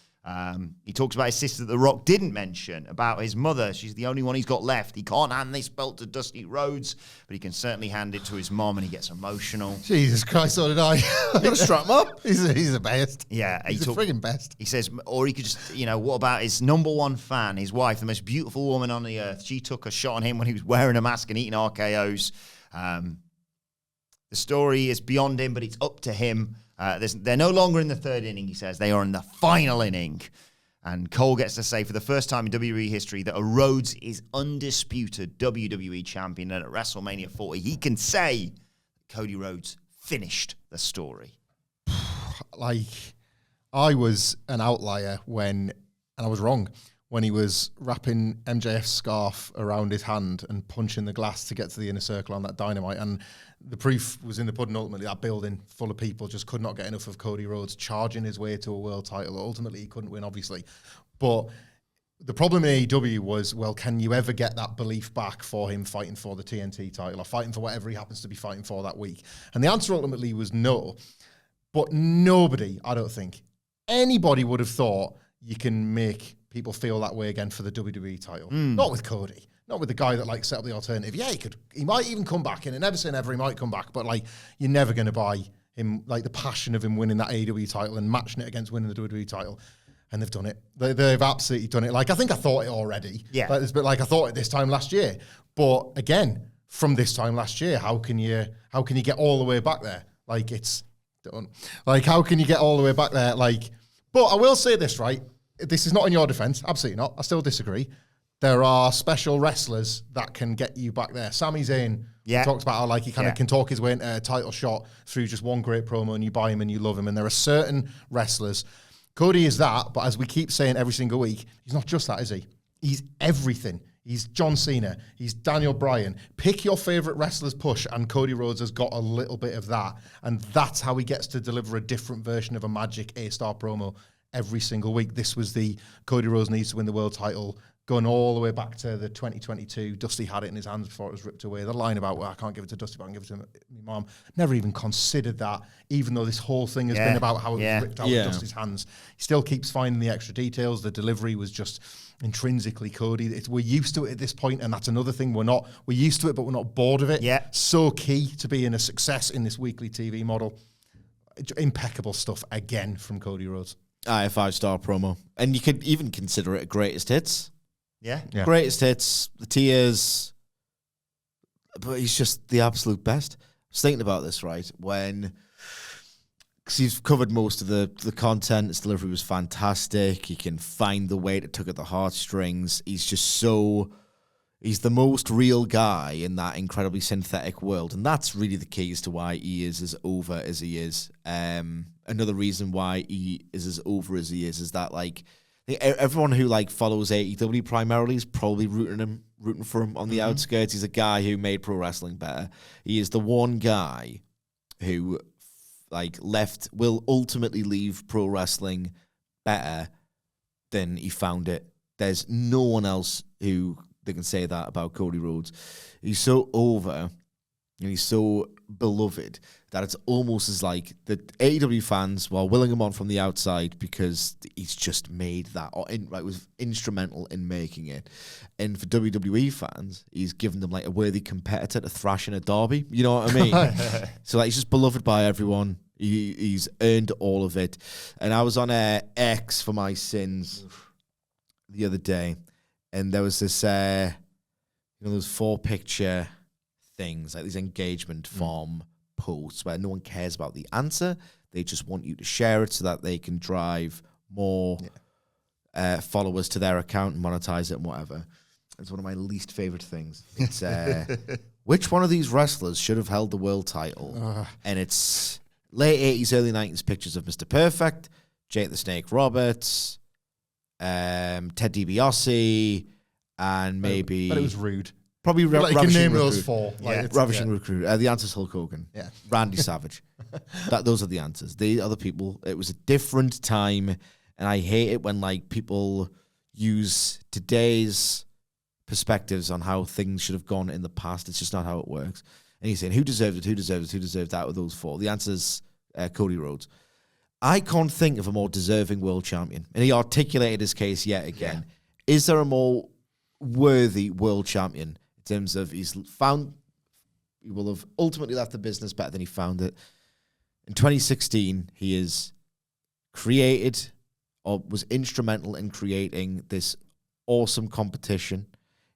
He talks about his sister that The Rock didn't mention, about his mother. She's the only one he's got left. He can't hand this belt to Dusty Rhodes, but he can certainly hand it to his mom, and he gets emotional. Jesus Christ, so did I. You gotta strap him up. He's the best. Yeah. He's the friggin' best. He says, or he could just, what about his number one fan, his wife, the most beautiful woman on the earth? She took a shot on him when he was wearing a mask and eating RKOs. The story is beyond him, but it's up to him. They're no longer in the third inning, he says. They are in the final inning. And Cole gets to say for the first time in WWE history that a Rhodes is undisputed WWE champion. And at WrestleMania 40, he can say Cody Rhodes finished the story. I was an outlier and I was wrong, when he was wrapping MJF's scarf around his hand and punching the glass to get to the inner circle on that Dynamite. And the proof was in the pudding, ultimately. That building full of people just could not get enough of Cody Rhodes charging his way to a world title. Ultimately, he couldn't win, obviously. But the problem in AEW was, well, can you ever get that belief back for him fighting for the TNT title or fighting for whatever he happens to be fighting for that week? And the answer ultimately was no. But nobody, I don't think, anybody would have thought you can make people feel that way again for the WWE title. Not with Cody. Not with the guy that set up the alternative. Yeah, he might even come back, and never say never, he might come back, but you're never going to buy him, the passion of him winning that AEW title and matching it against winning the WWE title. And they've done it. They've absolutely done it. I think I thought it already. Yeah. I thought it this time last year. But again, from this time last year, how can you get all the way back there? It's done. How can you get all the way back there? But I will say this, right? This is not in your defense. Absolutely not. I still disagree. There are special wrestlers that can get you back there. Sami Zayn talks about how he kind of can talk his way into a title shot through just one great promo, and you buy him and you love him. And there are certain wrestlers. Cody is that, but as we keep saying every single week, he's not just that, is he? He's everything. He's John Cena. He's Daniel Bryan. Pick your favorite wrestler's push, and Cody Rhodes has got a little bit of that. And that's how he gets to deliver a different version of a magic A-star promo every single week. This was the Cody Rhodes needs to win the world title, going all the way back to the 2022. Dusty had it in his hands before it was ripped away. The line about, I can't give it to Dusty, but I can give it to my mom. Never even considered that, even though this whole thing has been about how it was ripped out of Dusty's hands. He still keeps finding the extra details. The delivery was just intrinsically Cody. We're used to it at this point, and that's another thing. We're used to it, but we're not bored of it. Yeah. So key to being a success in this weekly TV model. Impeccable stuff again from Cody Rhodes. A 5-star promo. And you could even consider it a greatest hits. Yeah. Greatest hits, the tears. But he's just the absolute best. I was thinking about this, right? Because he's covered most of the content. His delivery was fantastic. He can find the way to tug at the heartstrings. He's just he's the most real guy in that incredibly synthetic world. And that's really the key as to why he is as over as he is. Another reason why he is as over as he is that everyone who follows AEW primarily is probably rooting for him on the outskirts. He's a guy who made pro wrestling better. He is the one guy who will ultimately leave pro wrestling better than he found it. There's no one else who they can say that about Cody Rhodes. He's so over and he's so beloved that it's almost as the AEW fans were willing him on from the outside because he's just made that, was instrumental in making it. And for WWE fans, he's given them a worthy competitor to thrash in a derby. You know what I mean? So he's just beloved by everyone. He's earned all of it. And I was on X for my sins the other day, and there was this, those 4-picture things, like these engagement form posts where no one cares about the answer. They just want you to share it so that they can drive more followers to their account and monetize it and whatever. It's one of my least favorite things. It's which one of these wrestlers should have held the world title? And it's late 80s, early 90s pictures of Mr. Perfect, Jake the Snake Roberts, Ted DiBiase, and maybe... But it was rude. Probably like you can name those 4. Ravishing Recruit. The answer's Hulk Hogan. Yeah. Randy Savage. Those are the answers. The other people, it was a different time, and I hate it when like people use today's perspectives on how things should have gone in the past. It's just not how it works. And he's saying, who deserved it, who deserved it, who deserved that with those 4? The answer's Cody Rhodes. I can't think of a more deserving world champion. And he articulated his case yet again. Yeah. Is there a more worthy world champion in terms of he will have ultimately left the business better than he found it. In 2016, he is created or was instrumental in creating this awesome competition.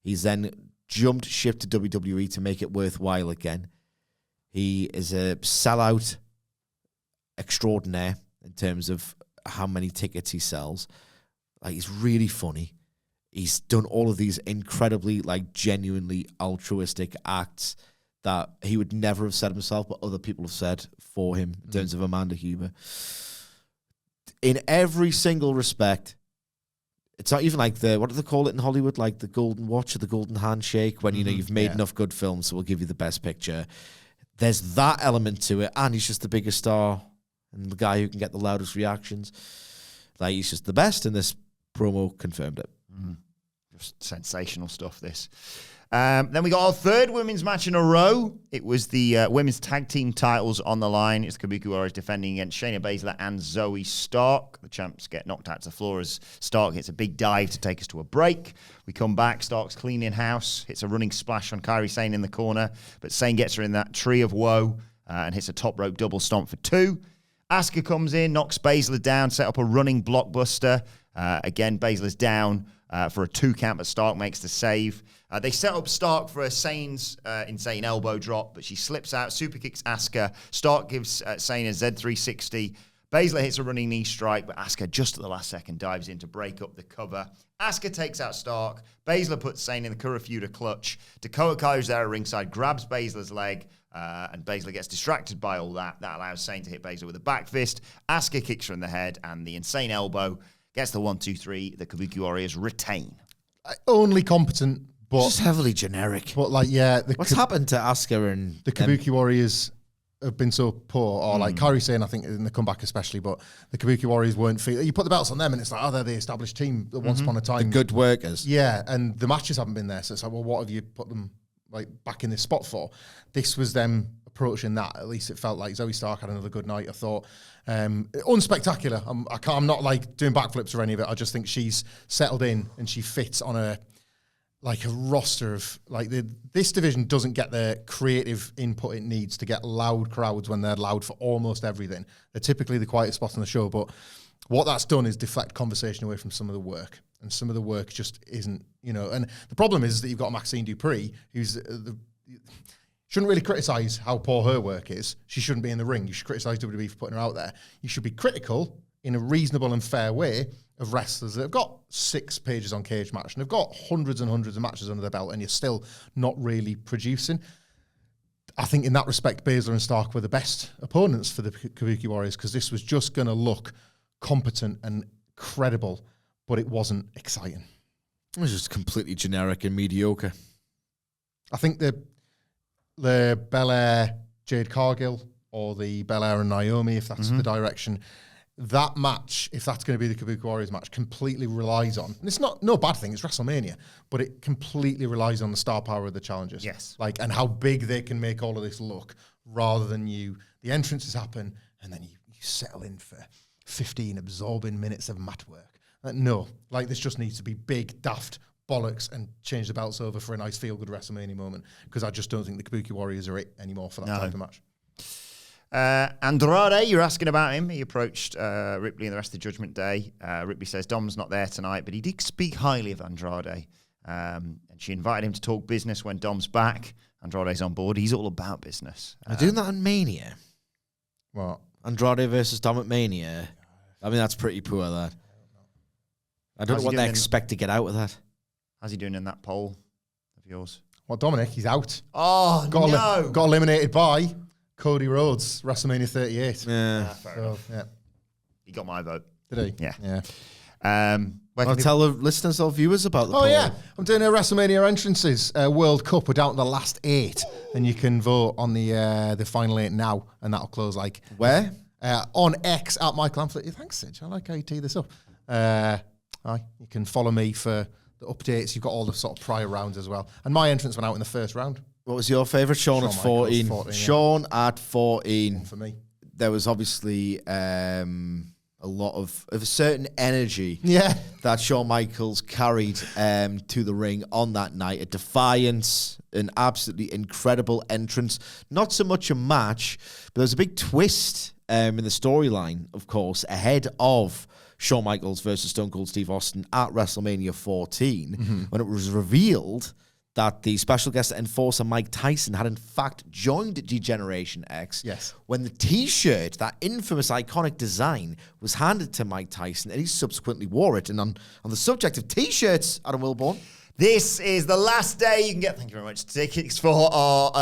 He's then jumped ship to WWE to make it worthwhile again. He is a sellout extraordinaire in terms of how many tickets he sells. Like, he's really funny. He's done all of these incredibly, like, genuinely altruistic acts that he would never have said himself, but other people have said for him in terms of Amanda Huber. In every single respect, it's not even like what do they call it in Hollywood? Like the golden watch or the golden handshake when, you've made enough good films, so we'll give you the best picture. There's that element to it, and he's just the biggest star and the guy who can get the loudest reactions. Like, he's just the best, and this promo confirmed it. Just sensational stuff, this. Then we got our third women's match in a row. It was the women's tag team titles on the line. It's the Kabuki Warriors defending against Shayna Baszler and Zoe Stark. The champs get knocked out to the floor as Stark hits a big dive to take us to a break. We come back. Stark's cleaning house, hits a running splash on Kairi Sane in the corner, but Sane gets her in that tree of woe and hits a top rope double stomp for 2. Asuka comes in, knocks Baszler down, set up a running blockbuster. Again, Baszler's down for a 2 count, but Stark makes the save. They set up Stark for a Sane's insane elbow drop, but she slips out, super kicks Asuka. Stark gives Sane a Z360. Baszler hits a running knee strike, but Asuka just at the last second dives in to break up the cover. Asuka takes out Stark. Baszler puts Sane in the Kurafuda clutch. Dakota Kai's there at ringside, grabs Baszler's leg, and Baszler gets distracted by all that. That allows Sane to hit Baszler with a back fist. Asuka kicks her in the head, and the insane elbow gets the 1-2-3. The Kabuki Warriors retain. Only competent, but just heavily generic. But like, what's happened to Asuka and the Kabuki Warriors have been so poor, or like Kairi Sane, I think in the comeback especially, but the Kabuki Warriors weren't feeling. You put the belts on them, and it's like, they're the established team that once upon a time, the good workers. Yeah, and the matches haven't been there, so it's like, well, what have you put them like back in this spot for? This was them approaching that. At least it felt like Zoe Stark had another good night, I thought. Unspectacular. I'm not like doing backflips or any of it. I just think she's settled in and she fits on a roster of like this division doesn't get the creative input it needs to get loud crowds when they're loud for almost everything. They're typically the quietest spot on the show, but what that's done is deflect conversation away from some of the work, and some of the work just isn't, and the problem is that you've got Maxine Dupri, who's shouldn't really criticise how poor her work is. She shouldn't be in the ring. You should criticise WWE for putting her out there. You should be critical in a reasonable and fair way of wrestlers that have got 6 pages on Cage Match and have got hundreds and hundreds of matches under their belt, and you're still not really producing. I think in that respect, Baszler and Stark were the best opponents for the Kabuki Warriors, because this was just going to look competent and credible, but it wasn't exciting. It was just completely generic and mediocre. I think the Belair Jade Cargill or the Belair and Naomi, if that's the direction, that match, if that's going to be the Kabuki Warriors match, completely relies on, and it's no bad thing, it's WrestleMania, but it completely relies on the star power of the challengers. Yes. And how big they can make all of this look, rather than the entrances happen, and then you settle in for 15 absorbing minutes of mat work. This just needs to be big, daft bollocks and change the belts over for a nice feel-good WrestleMania moment, because I just don't think the Kabuki Warriors are it anymore for that type of match. Andrade, you're asking about him. He approached Ripley and the rest of the Judgment Day. Ripley says Dom's not there tonight, but he did speak highly of Andrade. And she invited him to talk business when Dom's back. Andrade's on board. He's all about business. They're doing that on Mania. What? Andrade versus Dom at Mania. I mean, that's pretty poor, that. I don't know what they expect to get out of that. How's he doing in that poll of yours? Well, Dominic, he's out. Oh, Got eliminated by Cody Rhodes, WrestleMania 38. Yeah. Fair enough. Yeah. He got my vote. Did he? Yeah. I'll tell the listeners or viewers about the poll. Oh, yeah. I'm doing a WrestleMania entrances World Cup. We're down to the last 8. And you can vote on the final 8 now. And that'll close Where? On X at Michael Amflett. Thanks, Sidge. I like how you tee this up. You can follow me for the updates. You've got all the sort of prior rounds as well. And my entrance went out in the first round. What was your favourite? Shawn at 14. 14, Shawn at 14. For me. There was obviously a lot of a certain energy that Shawn Michaels carried to the ring on that night. A defiance, an absolutely incredible entrance. Not so much a match, but there was a big twist in the storyline, of course, ahead of Shawn Michaels versus Stone Cold Steve Austin at WrestleMania 14, when it was revealed that the special guest enforcer Mike Tyson had in fact joined Degeneration X. Yes. When the T-shirt, that infamous iconic design, was handed to Mike Tyson, and he subsequently wore it. And on the subject of T-shirts, Adam Wilborn. This is the last day you can get, thank you very much, tickets for our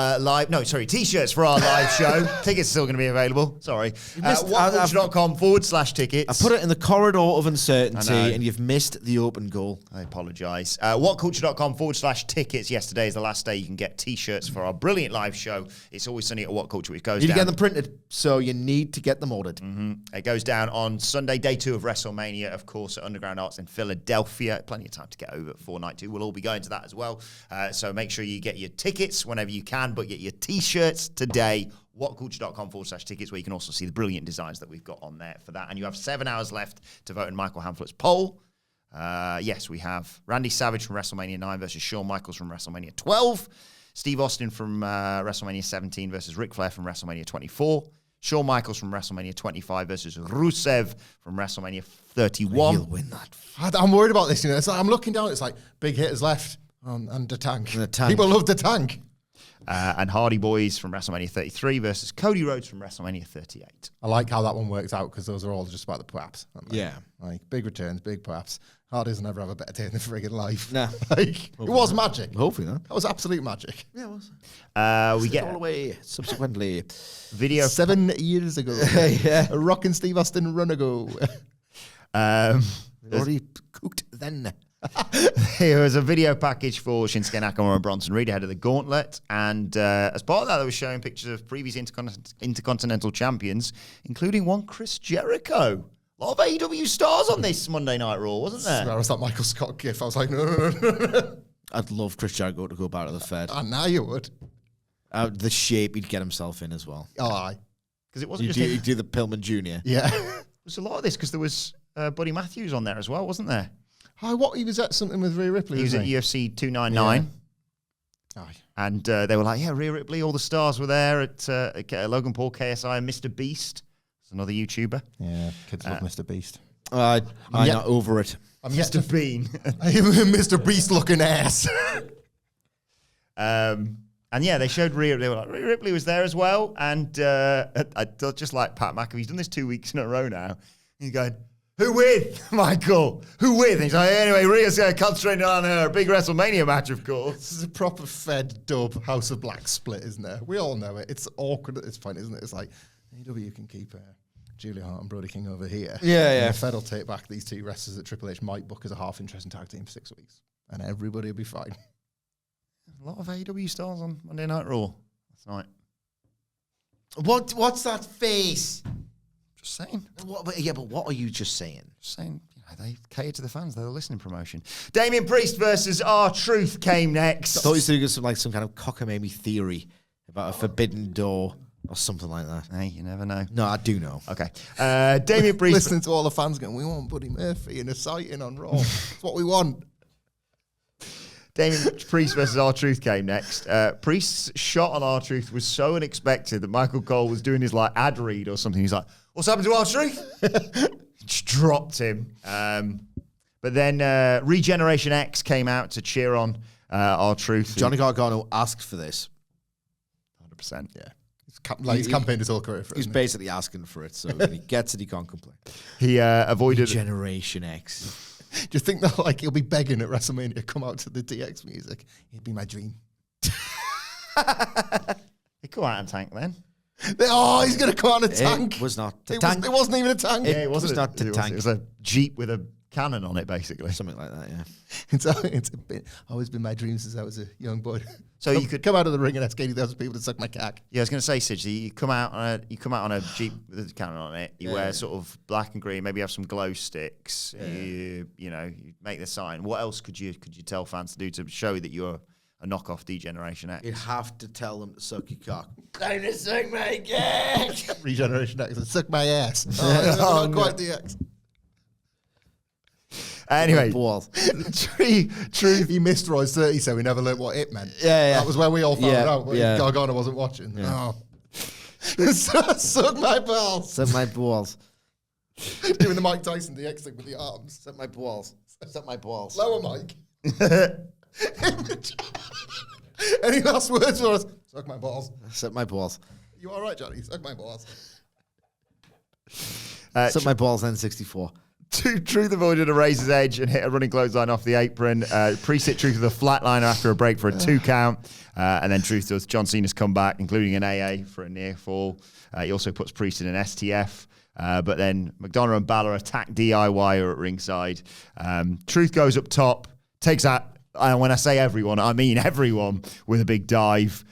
T-shirts for our live show. Tickets are still going to be available. Sorry. whatculture.com/tickets. I put it in the corridor of uncertainty, and you've missed the open goal. I apologise. whatculture.com/tickets. Yesterday is the last day you can get T-shirts for our brilliant live show. It's Always Sunny at What Culture, which goes down. You get them printed, so you need to get them ordered. It goes down on Sunday, day 2 of WrestleMania, of course, at Underground Arts in Philadelphia. Plenty of time to get over for night 2. We'll all be going to that as well. So make sure you get your tickets whenever you can, but get your T-shirts today. whatculture.com/tickets, where you can also see the brilliant designs that we've got on there for that. And you have 7 hours left to vote in Michael Hamflett's poll. Yes, we have Randy Savage from WrestleMania 9 versus Shawn Michaels from WrestleMania 12. Steve Austin from WrestleMania 17 versus Ric Flair from WrestleMania 24. Shawn Michaels from WrestleMania 25 versus Rusev from WrestleMania 31. He'll win that. I'm worried about this. It's like, I'm looking down. It's like big hitters left and the tank. People love the tank. And Hardy Boys from WrestleMania 33 versus Cody Rhodes from WrestleMania 38. I like how that one works out because those are all just about the perhaps. Yeah. Like big returns, big perhaps. Hardy's never have a better day in the friggin' life. Nah. Like, it was magic. Hopefully not. That was absolute magic. Yeah, it was. We get all the way subsequently. Video 7 years ago. Yeah. A Rock and Steve Austin run ago. Already cooked then. There was a video package for Shinsuke Nakamura and Bronson Reed ahead of the Gauntlet, and as part of that, they were showing pictures of previous Intercontinental champions, including one Chris Jericho. A lot of AEW stars on this Monday Night Raw, wasn't there? That was that Michael Scott gif. I was like, no. I'd love Chris Jericho to go back to the Fed. I know you would. The shape he'd get himself in as well. Oh, aye. Because it wasn't He'd do the Pillman Jr. Yeah. There was a lot of this because there was Buddy Matthews on there as well, wasn't there? Hi, what? He was at something with Rhea Ripley. He was at UFC 299. Yeah. Aye. And they were like, yeah, Rhea Ripley, all the stars were there at Logan Paul, KSI, and Mr. Beast. It's another YouTuber. Yeah, kids love Mr. Beast. I'm not over it. I'm Mr. Bean. Mr. Beast looking ass. And yeah, they showed Rhea. They were like, Rhea Ripley was there as well. And I thought, just like Pat McAfee, he's done this 2 weeks in a row now. He's going, who with, Michael? Who with? And he's like, anyway, Rhea's concentrating on her big WrestleMania match, of course. This is a proper Fed dub House of Black split, isn't there? We all know it. It's awkward at this point, isn't it? It's like, AEW can keep Julia Hart and Brody King over here. Yeah. And the Fed will take back these 2 wrestlers that Triple H might book as a half-interesting tag team for 6 weeks. And everybody will be fine. A lot of AEW stars on Monday Night Raw last night. What's that face? Just saying. But what are you just saying? Just saying, they cater to the fans. They're the listening promotion. Damian Priest versus R-Truth came next. I thought he was doing some kind of cockamamie theory about a forbidden door or something like that. Hey, you never know. No, I do know. Okay. Damian Priest. Listening to all the fans going, we want Buddy Murphy in a sighting on Raw. It's what we want. Damian Priest versus R-Truth came next. Priest's shot on R-Truth was so unexpected that Michael Cole was doing his like ad read or something. He's like, "What's happened to R-Truth?" Just dropped him. But then Regeneration X came out to cheer on R-Truth. Johnny Gargano asked for this. 100%. Yeah. He's campaigned his whole career for it. He's basically asking for it, so when he gets it, he can't complain. He avoided Generation X. Do you think that like he'll be begging at WrestleMania, come out to the DX music? It'd be my dream. He come out and tank then. Oh, he's going to come out in a tank. It was not a It tank. wasn't, it wasn't even a tank. Yeah, it wasn't. not the tank. It was a Jeep with a cannon on it, basically. Something like that, yeah. It's always been my dream since I was a young boy. So you could come out of the ring and ask 80,000 people to suck my cock. Yeah, I was going to say, Sid, you come out on a Jeep with a cannon on it. You wear sort of black and green. Maybe have some glow sticks. Yeah. You make the sign. What else could you tell fans to do to show that you're a knockoff D-Generation X? You'd have to tell them to suck your cock. Time to suck my cock. Regeneration X. Suck my ass. Oh, not quite the X. Anyway, balls. Truth. He missed Roy's 30, so we never learned what it meant. Yeah. That was where we all found out. But Yeah. Gargano wasn't watching. Yeah. Oh. Suck my balls. Suck my balls. Doing the Mike Tyson DX thing with the arms. Suck my balls. Suck my balls. Lower Mike. Any last words for us? Suck my balls. Suck my balls. You all right, Johnny? Suck my balls. Suck my balls, N64. Truth avoided a razor's edge and hit a running clothesline off the apron. Priest hit Truth with a flatliner after a break for a 2 count. And then Truth does John Cena's comeback, including an AA for a near fall. He also puts Priest in an STF. But then McDonough and Balor attack DIY at ringside. Truth goes up top, takes out, and when I say everyone, I mean everyone, with a big dive.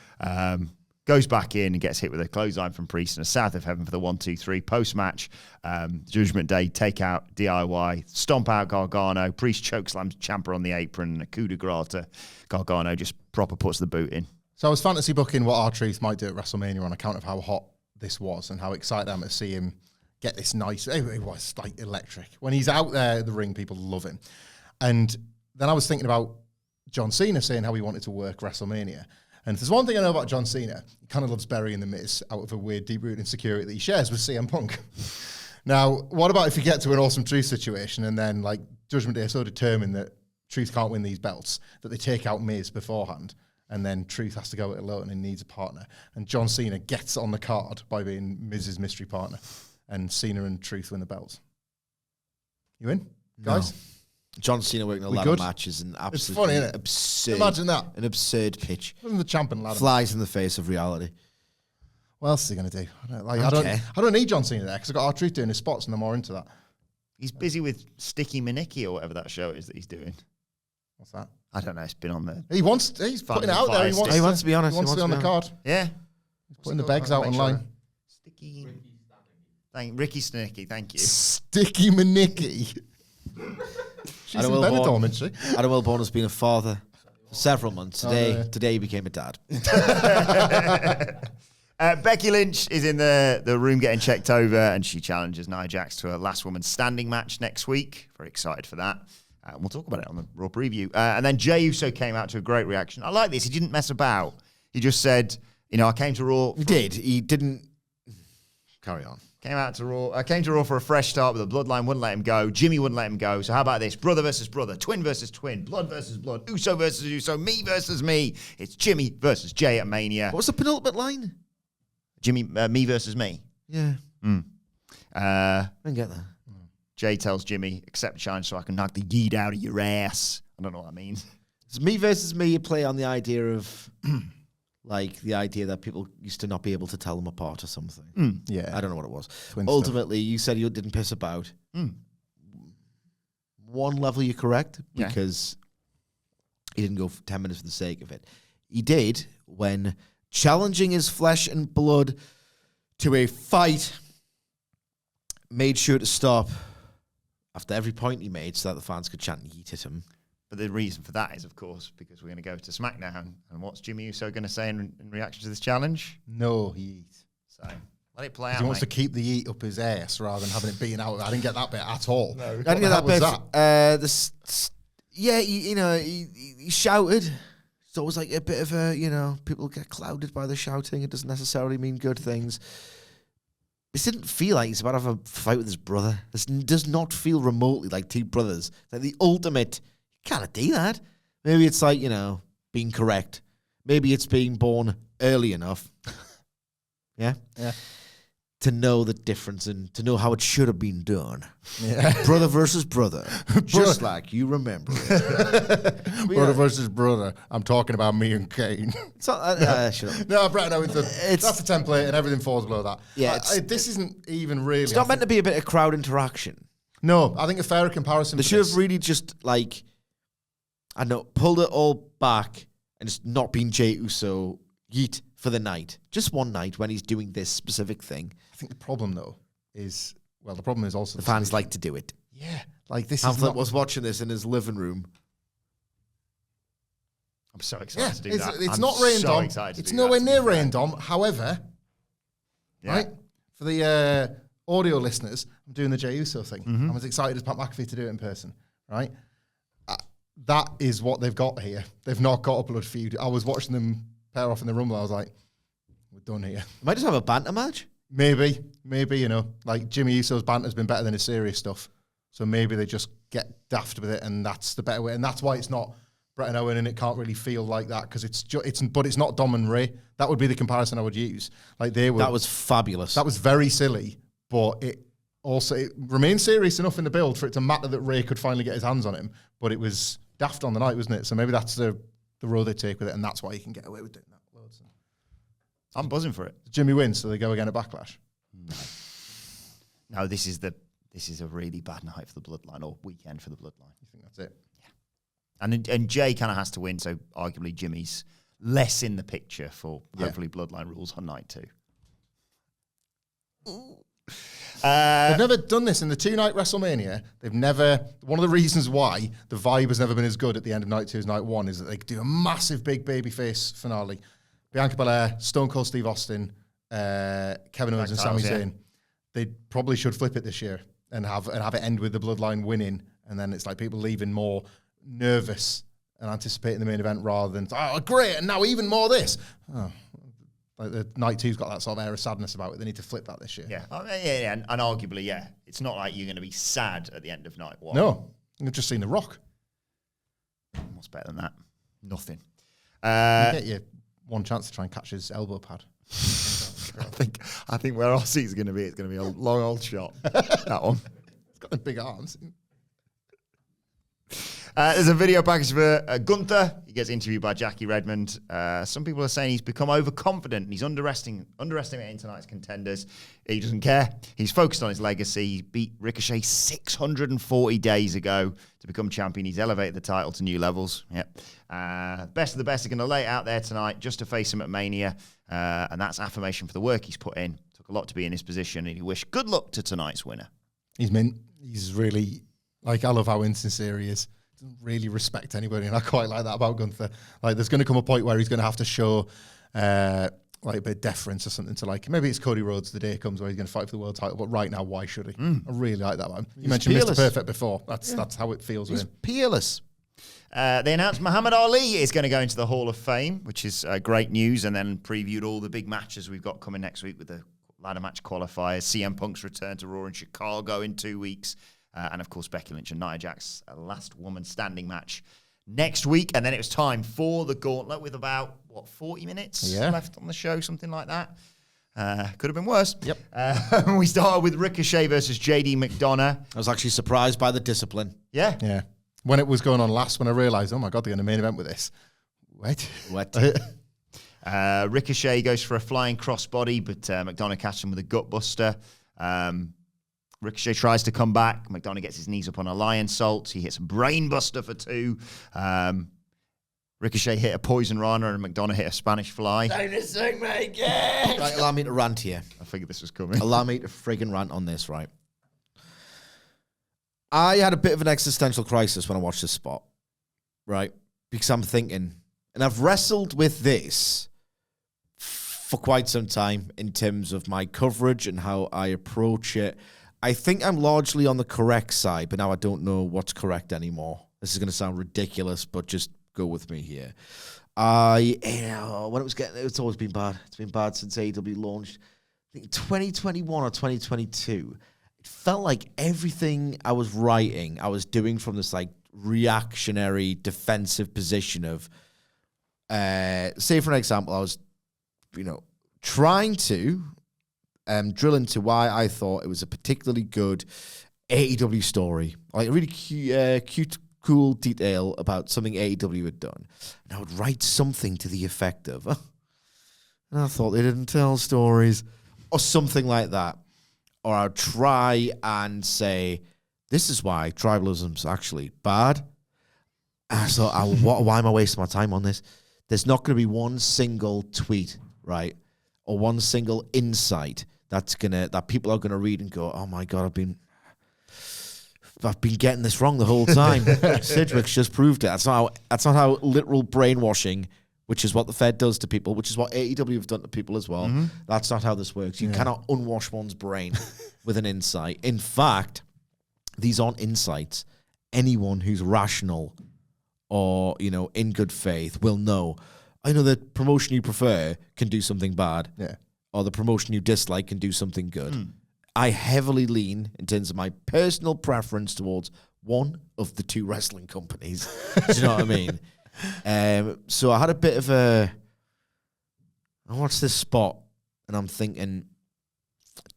Goes back in and gets hit with a clothesline from Priest and a South of Heaven for the 1-2-3 post-match. Judgment Day, take out DIY, stomp out Gargano. Priest chokeslams Ciampa on the apron and a coup de grace to Gargano, just proper puts the boot in. So I was fantasy booking what R-Truth might do at WrestleMania on account of how hot this was and how excited I am to see him get this nice. It was like electric. When he's out there, the ring, people love him. And then I was thinking about John Cena saying how he wanted to work WrestleMania. And if there's one thing I know about John Cena, he kind of loves burying the Miz out of a weird, deep-rooted insecurity that he shares with CM Punk. Now, what about if you get to an awesome Truth situation and then, like, Judgment Day are so determined that Truth can't win these belts that they take out Miz beforehand, and then Truth has to go it alone and needs a partner. And John Cena gets on the card by being Miz's mystery partner, and Cena and Truth win the belts. You in, guys? No. John Cena working a ladder match is an absolutely funny, isn't it? absurd. Imagine that. An absurd pitch. Wasn't the champion ladder? Flies in the face of reality. What else is he going to do? I don't need John Cena there because I've got R-Truth doing his spots and I'm more into that. He's busy with Sticky Manicki or whatever that show is that he's doing. What's that? I don't know. It's been on the... He's putting it out there. He wants to be honest. He wants to be on the card. Yeah. He's putting the bags out online. Sticky... Ricky Snicky, thank you. Sticky Manicki. She's in Benidorm, isn't she? Adam Wilborn has been a father for several months. Today he became a dad. Becky Lynch is in the room getting checked over, and she challenges Nia Jax to a last woman standing match next week. Very excited for that. We'll talk about it on the Raw preview. And then Jey Uso came out to a great reaction. I like this. He didn't mess about. He just said, I came to Raw. He did. He didn't. Carry on. Came to Raw for a fresh start, but the bloodline wouldn't let him go. Jimmy wouldn't let him go. So how about this? Brother versus brother, twin versus twin, blood versus blood, Uso versus Uso, me versus me. It's Jimmy versus Jey at Mania. What was the penultimate line? Jimmy, me versus me. Yeah. I didn't get that. Jey tells Jimmy, accept the challenge so I can knock the yeet out of your ass. I don't know what that means. It's me versus me. You play on the idea of... like the idea that people used to not be able to tell them apart or something. Yeah. I don't know what it was. Twin Ultimately, stuff. You said you didn't piss about. One level, you're correct, because he didn't go for 10 minutes for the sake of it. He did when challenging his flesh and blood to a fight, made sure to stop after every point he made so that the fans could chant yeet at him. But the reason for that is, of course, because we're going to go to SmackDown. And what's Jimmy Uso going to say in reaction to this challenge? No heat. So let it play out. He wants to keep the heat up his ass rather than having it beaten out. I didn't get that bit at all. No, I didn't get that bit. Yeah, he shouted. It's always like a bit of a, people get clouded by the shouting. It doesn't necessarily mean good things. This didn't feel like he's about to have a fight with his brother. This does not feel remotely like two brothers. It's like the ultimate, you can't do that. Maybe it's like, being correct. Maybe it's being born early enough. Yeah? Yeah. To know the difference and to know how it should have been done. Yeah. Brother versus brother. Just like you remember it. Brother versus brother. I'm talking about me and Kane. Shut up. No, Brett, no, that's the template and everything falls below that. Yeah, this isn't even really... It's not meant to be a bit of crowd interaction. No, I think a fairer comparison... They should have really just, pulled it all back and just not been Jey Uso yeet for the night. Just one night when he's doing this specific thing. I think the problem, though, is... Well, the problem is also... The fans like to do it. Yeah. This Hamlet was watching this in his living room. I'm so excited to do that. It's not Rhea and Dom. It's nowhere near Rhea and Dom. However, right, for the audio listeners, I'm doing the Jey Uso thing. I'm as excited as Pat McAfee to do it in person, right? That is what they've got here. They've not got a blood feud. I was watching them pair off in the Rumble. I was like, we're done here. Might just have a banter match. Maybe, Jimmy Uso's banter's been better than his serious stuff. So maybe they just get daft with it, and that's the better way. And that's why it's not Brett and Owen, and it can't really feel like that because but it's not Dom and Ray. That would be the comparison I would use. That was fabulous. That was very silly, but it remained serious enough in the build for it to matter that Ray could finally get his hands on him. But it was daft on the night, wasn't it? So maybe that's the road they take with it, and that's why you can get away with doing that. Loads. I'm buzzing for it. Jimmy wins, so they go again at Backlash. No, this is a really bad night for the Bloodline, or weekend for the Bloodline. You think that's it? Yeah. And Jay kind of has to win, so arguably Jimmy's less in the picture for hopefully Bloodline rules on night 2. They've never done this in the 2-night WrestleMania. One of the reasons why the vibe has never been as good at the end of night 2 as night 1 is that they do a massive big babyface finale. Bianca Belair, Stone Cold Steve Austin, Kevin Owens and Sami Zayn. They probably should flip it this year and have it end with the Bloodline winning, and then it's like people leaving more nervous and anticipating the main event rather than, oh, great, and now even more this. Oh, the night 2's got that sort of air of sadness about it. They need to flip that this year. Yeah, and arguably, it's not like you're going to be sad at the end of night 1. No, you've just seen The Rock. What's better than that? Nothing. You get your one chance to try and catch his elbow pad. I think where our seat's going to be, it's going to be a long old shot. That one. It's got the big arms. There's a video package for Gunther. He gets interviewed by Jackie Redmond. Some people are saying he's become overconfident and he's underestimating tonight's contenders. He doesn't care. He's focused on his legacy. He beat Ricochet 640 days ago to become champion. He's elevated the title to new levels. Yep. Best of the best are going to lay it out there tonight just to face him at Mania. And that's affirmation for the work he's put in. Took a lot to be in his position, and he wished good luck to tonight's winner. He's really, I love how insincere he is. Doesn't really respect anybody, and I quite like that about Gunther. There's going to come a point where he's going to have to show a bit of deference or something to maybe it's Cody Rhodes the day comes where he's going to fight for the world title, but right now, why should he? I really like that about him. You mentioned Mr. Perfect before. That's how it feels with him. Peerless. They announced Muhammad Ali is going to go into the Hall of Fame, which is great news, and then previewed all the big matches we've got coming next week with the ladder match qualifiers. CM Punk's return to Raw in Chicago in 2 weeks. And, of course, Becky Lynch and Nia Jax, a last woman standing match next week. And then it was time for the Gauntlet with about, 40 minutes left on the show, something like that. Could have been worse. Yep. We started with Ricochet versus JD McDonough. I was actually surprised by the discipline. Yeah. Yeah. When it was going on last, when I realised, oh, my God, they're going to main event with this. What? Ricochet goes for a flying crossbody, but McDonough catches him with a gutbuster. Ricochet tries to come back. McDonough gets his knees up on a lion salt. He hits a brainbuster for 2. Ricochet hit a poison rana and McDonough hit a Spanish fly. Right, allow me to rant here. I figured this was coming. Allow me to friggin' rant on this, right? I had a bit of an existential crisis when I watched this spot, right? Because I'm thinking, and I've wrestled with this for quite some time in terms of my coverage and how I approach it. I think I'm largely on the correct side, but now I don't know what's correct anymore. This is going to sound ridiculous, but just go with me here. When it's always been bad. It's been bad since AEW launched. I think 2021 or 2022. It felt like everything I was writing, I was doing from this like reactionary defensive position of, say for an example, I was, trying to drill into why I thought it was a particularly good AEW story, like a really cute, cool detail about something AEW had done. And I would write something to the effect of, and I thought they didn't tell stories, or something like that. Or I'd try and say, this is why tribalism's actually bad. And I thought, why am I wasting my time on this? There's not going to be one single tweet, right? Or one single insight that people are going to read and go, oh my God, I've been getting this wrong the whole time. Sidgwick's just proved it. That's not how literal brainwashing, which is what the Fed does to people, which is what AEW have done to people as well. Mm-hmm. That's not how this works. You cannot unwash one's brain with an insight. In fact, these aren't insights. Anyone who's rational or, in good faith will know, I know the promotion you prefer can do something bad. Yeah. Or the promotion you dislike can do something good. Mm. I heavily lean, in terms of my personal preference, towards one of the two wrestling companies. Do you know what I mean? So I had a bit of I watched this spot, and I'm thinking,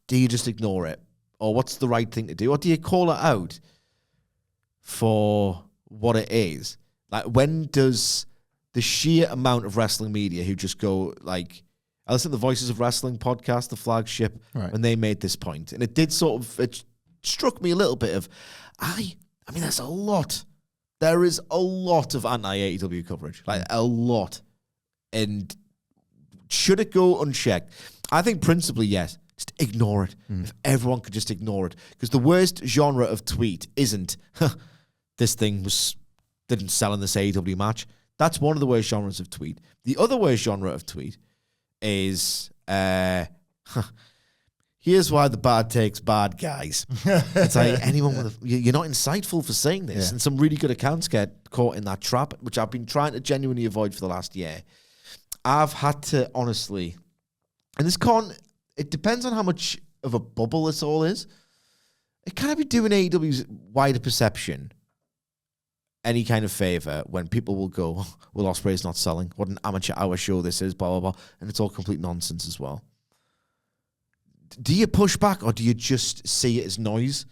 do you just ignore it? Or what's the right thing to do? Or do you call it out for what it is? Like, when does the sheer amount of wrestling media who just go, like, I listened to the Voices of Wrestling podcast, the flagship, when they made this point. And it did it struck me a little bit of, I mean, there's a lot. There is a lot of anti-AEW coverage, like a lot. And should it go unchecked? I think principally, yes. Just ignore it. If everyone could just ignore it. Because the worst genre of tweet isn't, this thing didn't sell in this AEW match. That's one of the worst genres of tweet. The other worst genre of tweet is, here's why the bad takes bad, guys. It's like, anyone you're not insightful for saying this. Yeah. And some really good accounts get caught in that trap, which I've been trying to genuinely avoid for the last year. I've had to, honestly, and it depends on how much of a bubble this all is. It can't be doing AEW's wider perception any kind of favor when people will go, well, Ospreay's not selling. What an amateur hour show this is, blah, blah, blah. And it's all complete nonsense as well. Do you push back, or do you just see it as noise?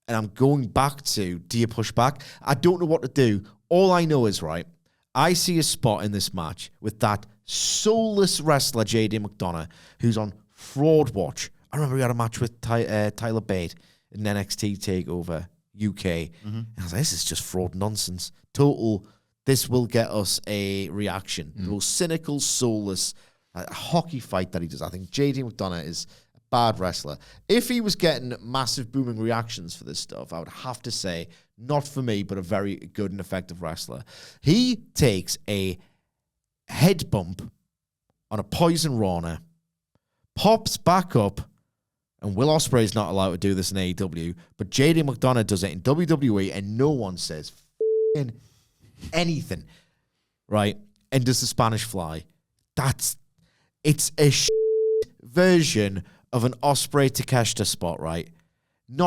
And I'm going back to, do you push back? I don't know what to do. All I know is, right, I see a spot in this match with that soulless wrestler, JD McDonough, who's on Fraud Watch. I remember he had a match with Tyler Bate in NXT TakeOver UK. Mm-hmm. And I was like, this is just fraud nonsense. Total, this will get us a reaction. The most cynical, soulless hockey fight that he does. I think JD McDonough is a bad wrestler. If he was getting massive booming reactions for this stuff, I would have to say, not for me, but a very good and effective wrestler. He takes a head bump on a Poison Rana, pops back up, and Will Ospreay's not allowed to do this in AEW, but JD McDonough does it in WWE, and no one says anything, right? And does the Spanish Fly. It's a version of an Ospreay Takeshita spot, right? And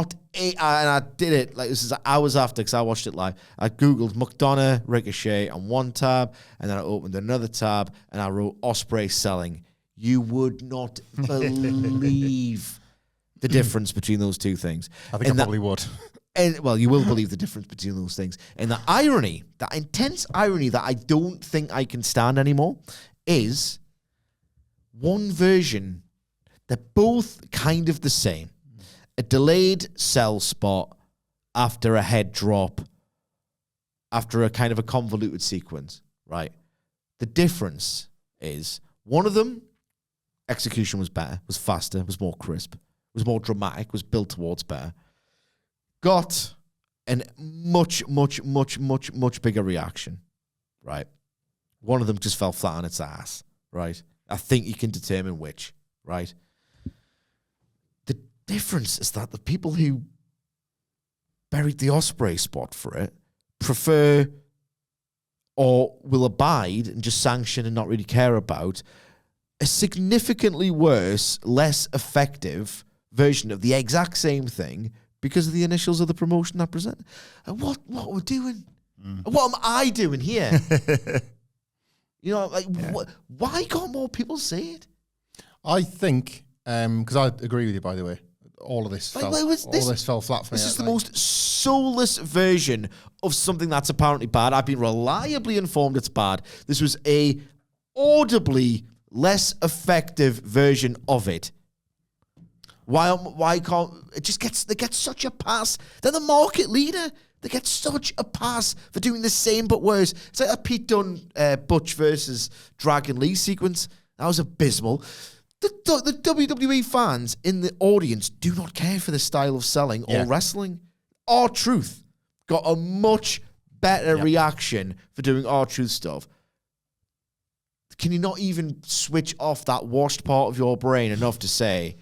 I did it, like, this is hours after, because I watched it live. I Googled McDonough Ricochet on one tab, and then I opened another tab, and I wrote Ospreay selling. You would not believe the difference between those two things. I think I probably would. And, well, you will believe the difference between those things. And the irony, the intense irony that I don't think I can stand anymore, is one version, they're both kind of the same. A delayed sell spot after a head drop, after a kind of a convoluted sequence, right? The difference is, one of them, execution was better, was faster, was more crisp, was more dramatic, was built towards better. Got a much bigger reaction, right? One of them just fell flat on its ass, right? I think you can determine which, right? The difference is that the people who buried the Ospreay spot for it prefer or will abide and just sanction and not really care about a significantly worse, less effective version of the exact same thing because of the initials of the promotion that present. And what we're doing? What am I doing here? Why can't more people say it? I think, because I agree with you, by the way, all of this fell flat for me. This is the most soulless version of something that's apparently bad. I've been reliably informed it's bad. This was a audibly less effective version of it. Why can't they get such a pass? They're the market leader. They get such a pass for doing the same but worse. It's like a Pete Dunne Butch versus Dragon Lee sequence. That was abysmal. The WWE fans in the audience do not care for this style of selling or wrestling. R-Truth got a much better reaction for doing R-Truth stuff. Can you not even switch off that washed part of your brain enough to say,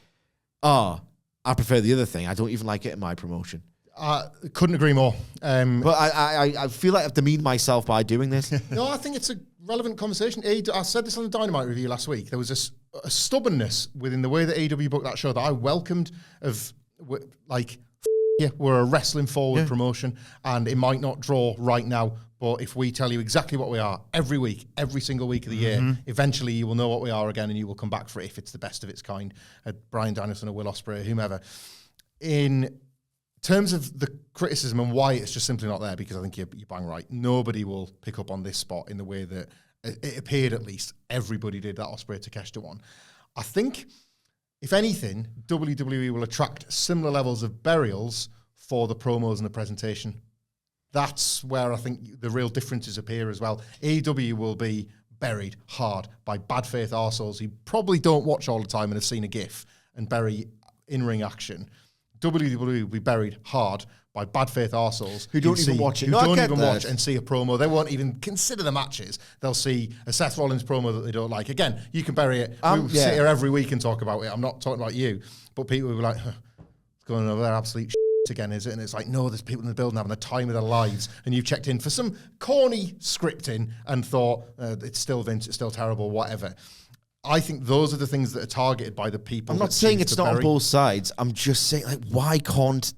I prefer the other thing. I don't even like it in my promotion. Couldn't agree more. But I feel like I've demeaned myself by doing this. No, I think it's a relevant conversation. I said this on the Dynamite review last week. There was a stubbornness within the way that AEW booked that show that I welcomed we're a wrestling forward promotion and it might not draw right now, but if we tell you exactly what we are every week, every single week of the year, eventually you will know what we are again and you will come back for it if it's the best of its kind. Bryan Danielson or Will Ospreay, whomever. In terms of the criticism and why it's just simply not there, because I think you're bang right. Nobody will pick up on this spot in the way that it appeared, at least. Everybody did that Ospreay Takeshita one. I think, if anything, WWE will attract similar levels of burials for the promos and the presentation. That's where I think the real differences appear as well. AEW will be buried hard by bad faith arseholes who probably don't watch all the time and have seen a GIF and bury in-ring action. WWE will be buried hard by bad faith arseholes who don't even watch it. Who don't even watch and see a promo. They won't even consider the matches. They'll see a Seth Rollins promo that they don't like. Again, you can bury it. We sit here every week and talk about it. I'm not talking about you. But people will be like, it's going over there, absolute shit again, is it? And it's like, no, there's people in the building having the time of their lives. And you've checked in for some corny scripting and thought, it's still Vince, it's still terrible, whatever. I think those are the things that are targeted by the people. I'm not saying it's not on both sides. I'm just saying, why can't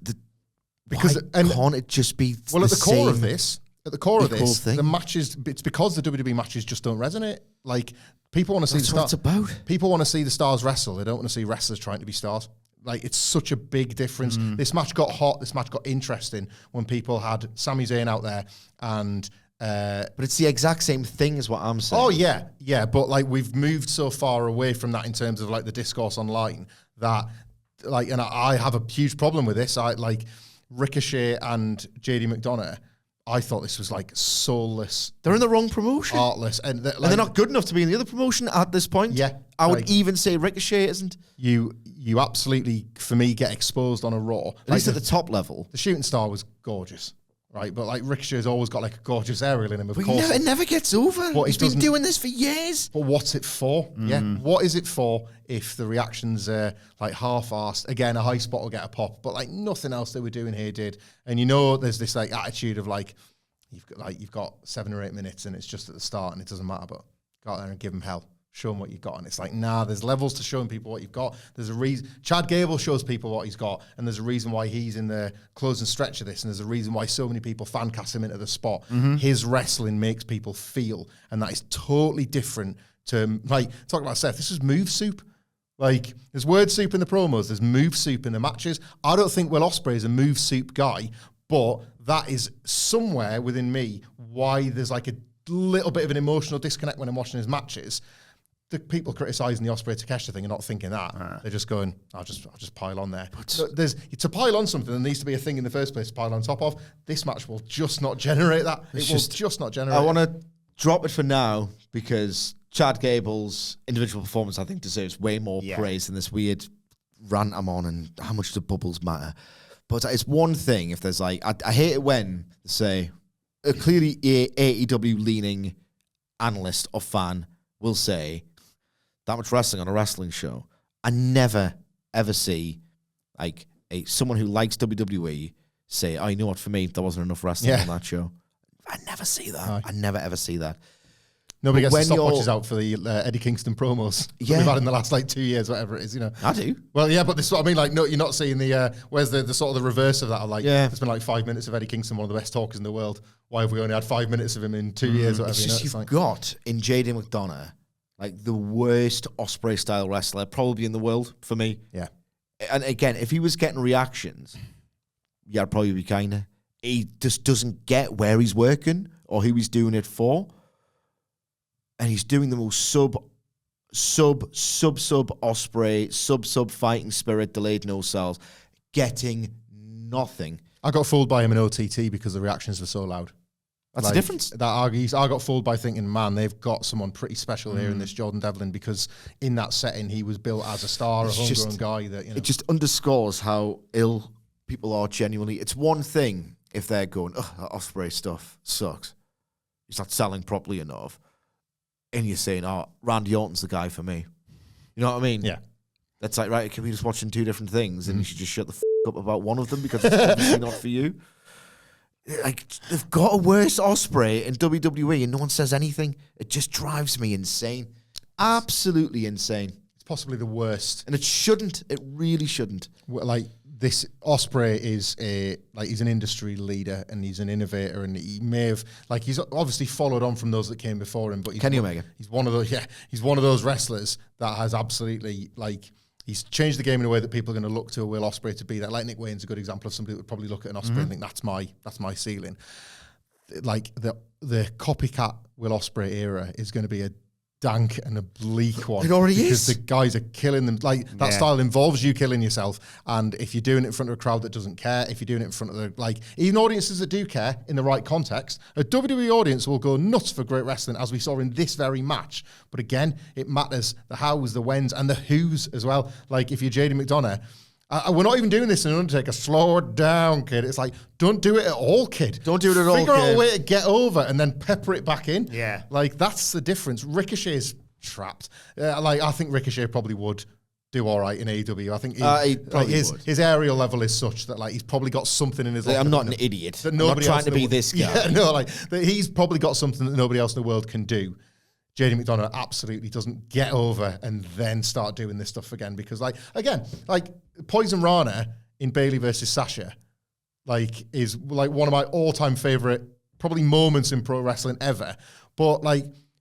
it just be at the core of this? At the core of this, the matches. It's because the WWE matches just don't resonate. Like people want to see the stars. That's what it's about. People want to see the stars wrestle. They don't want to see wrestlers trying to be stars. Like it's such a big difference. This match got hot. This match got interesting when people had Sami Zayn out there and. But it's the exact same thing as what I'm saying. Oh yeah. But like we've moved so far away from that in terms of like the discourse online that like, and I have a huge problem with this. I like Ricochet and JD McDonough. I thought this was like soulless. They're in the wrong promotion. Artless. And they're not good enough to be in the other promotion at this point. Yeah. I would even say Ricochet isn't. You absolutely, for me, get exposed on a Raw. At least at the top level. The shooting star was gorgeous. Right, but like Ricochet's always got like a gorgeous aerial in him, of course. It never gets over. He's been doing this for years. But what's it for? Yeah, what is it for if the reactions are like half-assed? Again, a high spot will get a pop, but like nothing else they were doing here did. And you know, there's this like attitude of like you've got 7 or 8 minutes and it's just at the start and it doesn't matter, but go out there and give them hell. Show them what you've got. And it's like, nah, there's levels to showing people what you've got. There's a reason. Chad Gable shows people what he's got, and there's a reason why he's in the closing stretch of this, and there's a reason why so many people fan cast him into the spot. His wrestling makes people feel, and that is totally different to, like, talking about Seth, this is move soup. Like, there's word soup in the promos, there's move soup in the matches. I don't think Will Ospreay is a move soup guy, but that is somewhere within me why there's like a little bit of an emotional disconnect when I'm watching his matches. The people criticising the Ospreay Takeshita thing are not thinking that. They're just going, I'll just pile on there. So to pile on something, there needs to be a thing in the first place to pile on top of. This match will just not generate that. It will just not generate. I want to drop it for now because Chad Gable's individual performance, I think, deserves way more praise than this weird rant I'm on and how much the bubbles matter. But it's one thing if there's like, I hate it when they say a clearly AEW leaning analyst or fan will say, that much wrestling on a wrestling show. I never, ever see like someone who likes WWE say, oh, you know what, for me, there wasn't enough wrestling on that show. I never see that. Aye. I never ever see that. Nobody But gets the when stopwatches out for the Eddie Kingston promos that Yeah. we've had in the last 2 years, whatever it is, I do. Well, yeah, but this is what I mean. Like, no, you're not seeing the where's the sort of the reverse of that? Of there's been 5 minutes of Eddie Kingston, one of the best talkers in the world. Why have we only had 5 minutes of him in 2 years? Whatever. It's just you've got in JD McDonough the worst Ospreay style wrestler probably in the world for me. Yeah. And again, if he was getting reactions, I'd probably be kinda. He just doesn't get where he's working or who he's doing it for. And he's doing the most sub Ospreay, sub fighting spirit, delayed no cells, getting nothing. I got fooled by him in OTT because the reactions were so loud. That's the difference. That argues. I got fooled by thinking, man, they've got someone pretty special here in this Jordan Devlin, because in that setting he was built as a star, a homegrown guy. That It just underscores how ill people are genuinely. It's one thing if they're going, oh, that Ospreay stuff sucks. It's not selling properly enough. And you're saying, oh, Randy Orton's the guy for me. You know what I mean? Yeah. That's like, right, can we just watching two different things and you should just shut the up about one of them because it's obviously not for you? Like, they've got a worse Ospreay in WWE and no one says anything. It just drives me insane. Absolutely insane. It's possibly the worst. And it shouldn't. It really shouldn't. This Ospreay is he's an industry leader and he's an innovator, and he may have he's obviously followed on from those that came before him. But Kenny Omega. He's one of those. Yeah, he's one of those wrestlers that has absolutely he's changed the game in a way that people are going to look to a Will Ospreay to be that. Like Nick Wayne's a good example of somebody that would probably look at an Ospreay and think that's my ceiling. Like the copycat Will Ospreay era is going to be a dank and a bleak one. It already because is. the guys are killing them. That style involves you killing yourself, and if you're doing it in front of a crowd that doesn't care, if you're doing it in front of even audiences that do care in the right context, a WWE audience will go nuts for great wrestling, as we saw in this very match. But again, it matters the hows, the whens, and the whos as well. Like if you're JD McDonough, we're not even doing this in Undertaker. Slow it down, kid. It's don't do it at all, kid. Don't do it at all, Figure out kid. a way to get over and then pepper it back in. Yeah. That's the difference. Ricochet's trapped. I think Ricochet probably would do all right in AEW. I think he probably would. his aerial level is such that he's probably got something in his life. I'm not an idiot. That I'm not nobody trying else to in the be world- this guy. Yeah, no, that he's probably got something that nobody else in the world can do. JD McDonough absolutely doesn't get over and then start doing this stuff again, because Poison Rana in Bayley versus Sasha is one of my all-time favorite probably moments in pro wrestling ever. But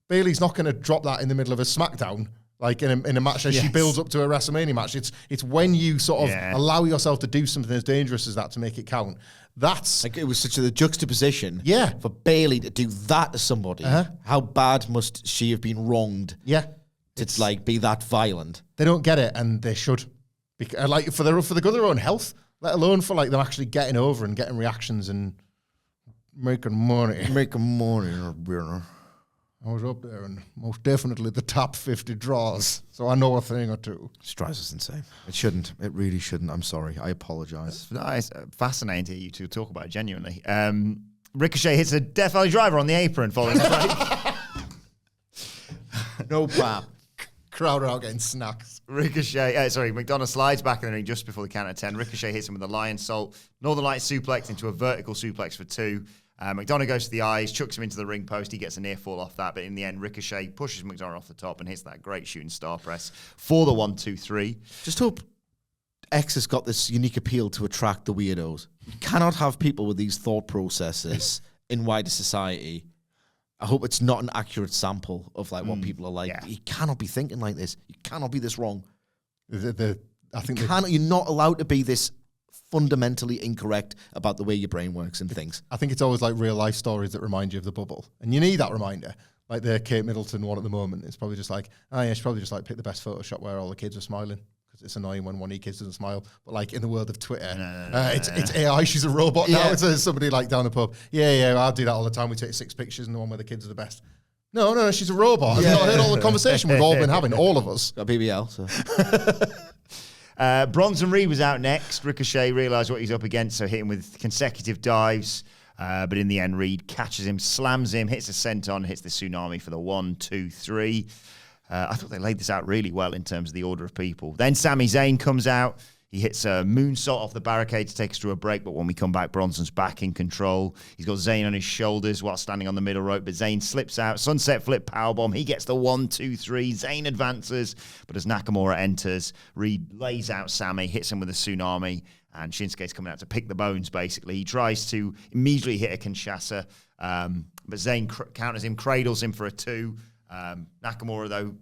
Bayley's not going to drop that in the middle of a SmackDown in a match as she builds up to a WrestleMania match. It's when you sort of allow yourself to do something as dangerous as that to make it count. That's it was such a juxtaposition. Yeah. For Bayley to do that to somebody. How bad must she have been wronged? Yeah. To be that violent. They don't get it, and they should. For the good of their own health, let alone for them actually getting over and getting reactions and making money. Making money. I was up there and most definitely the top 50 draws, so I know a thing or two. It drives us insane. It shouldn't. It really shouldn't. I'm sorry. I apologize. It's fascinating to hear you two talk about it, genuinely. Ricochet hits a Death Valley Driver on the apron following the break. No problem. Crowd are out getting snacks. McDonough slides back in the ring just before the count of 10. Ricochet hits him with a lion salt. Northern Light suplex into a vertical suplex for 2. McDonough goes to the eyes, chucks him into the ring post. He gets a near fall off that, but in the end, Ricochet pushes McDonough off the top and hits that great shooting star press for the 1-2-3. Just hope X has got this unique appeal to attract the weirdos. You cannot have people with these thought processes in wider society. I hope it's not an accurate sample of what people are like. Yeah. You cannot be thinking like this. You cannot be this wrong. You're not allowed to be this fundamentally incorrect about the way your brain works and things. I think it's always real life stories that remind you of the bubble, and you need that reminder. Like the Kate Middleton one at the moment, it's probably just she probably just pick the best Photoshop where all the kids are smiling, because it's annoying when one of your kids doesn't smile. But in the world of Twitter, it's AI. She's a robot now. It's somebody down the pub. Yeah, I'll do that all the time. We take 6 pictures and the one where the kids are the best. No, she's a robot. I've not heard all the conversation we've all been having, all of us. Got BBL, so. Bronson Reed was out next. Ricochet realised what he's up against, so hit him with consecutive dives. But in the end, Reed catches him, slams him, hits the senton, hits the tsunami for the 1-2-3. I thought they laid this out really well in terms of the order of people. Then Sami Zayn comes out. He hits a moonsault off the barricade to take us to a break, but when we come back, Bronson's back in control. He's got Zayn on his shoulders while standing on the middle rope, but Zayn slips out. Sunset flip powerbomb. He gets the 1, 2, 3. Zayn advances, but as Nakamura enters, Reed lays out Sami, hits him with a tsunami, and Shinsuke's coming out to pick the bones, basically. He tries to immediately hit a Kinshasa, but Zayn counters him, cradles him for a 2. Nakamura, though,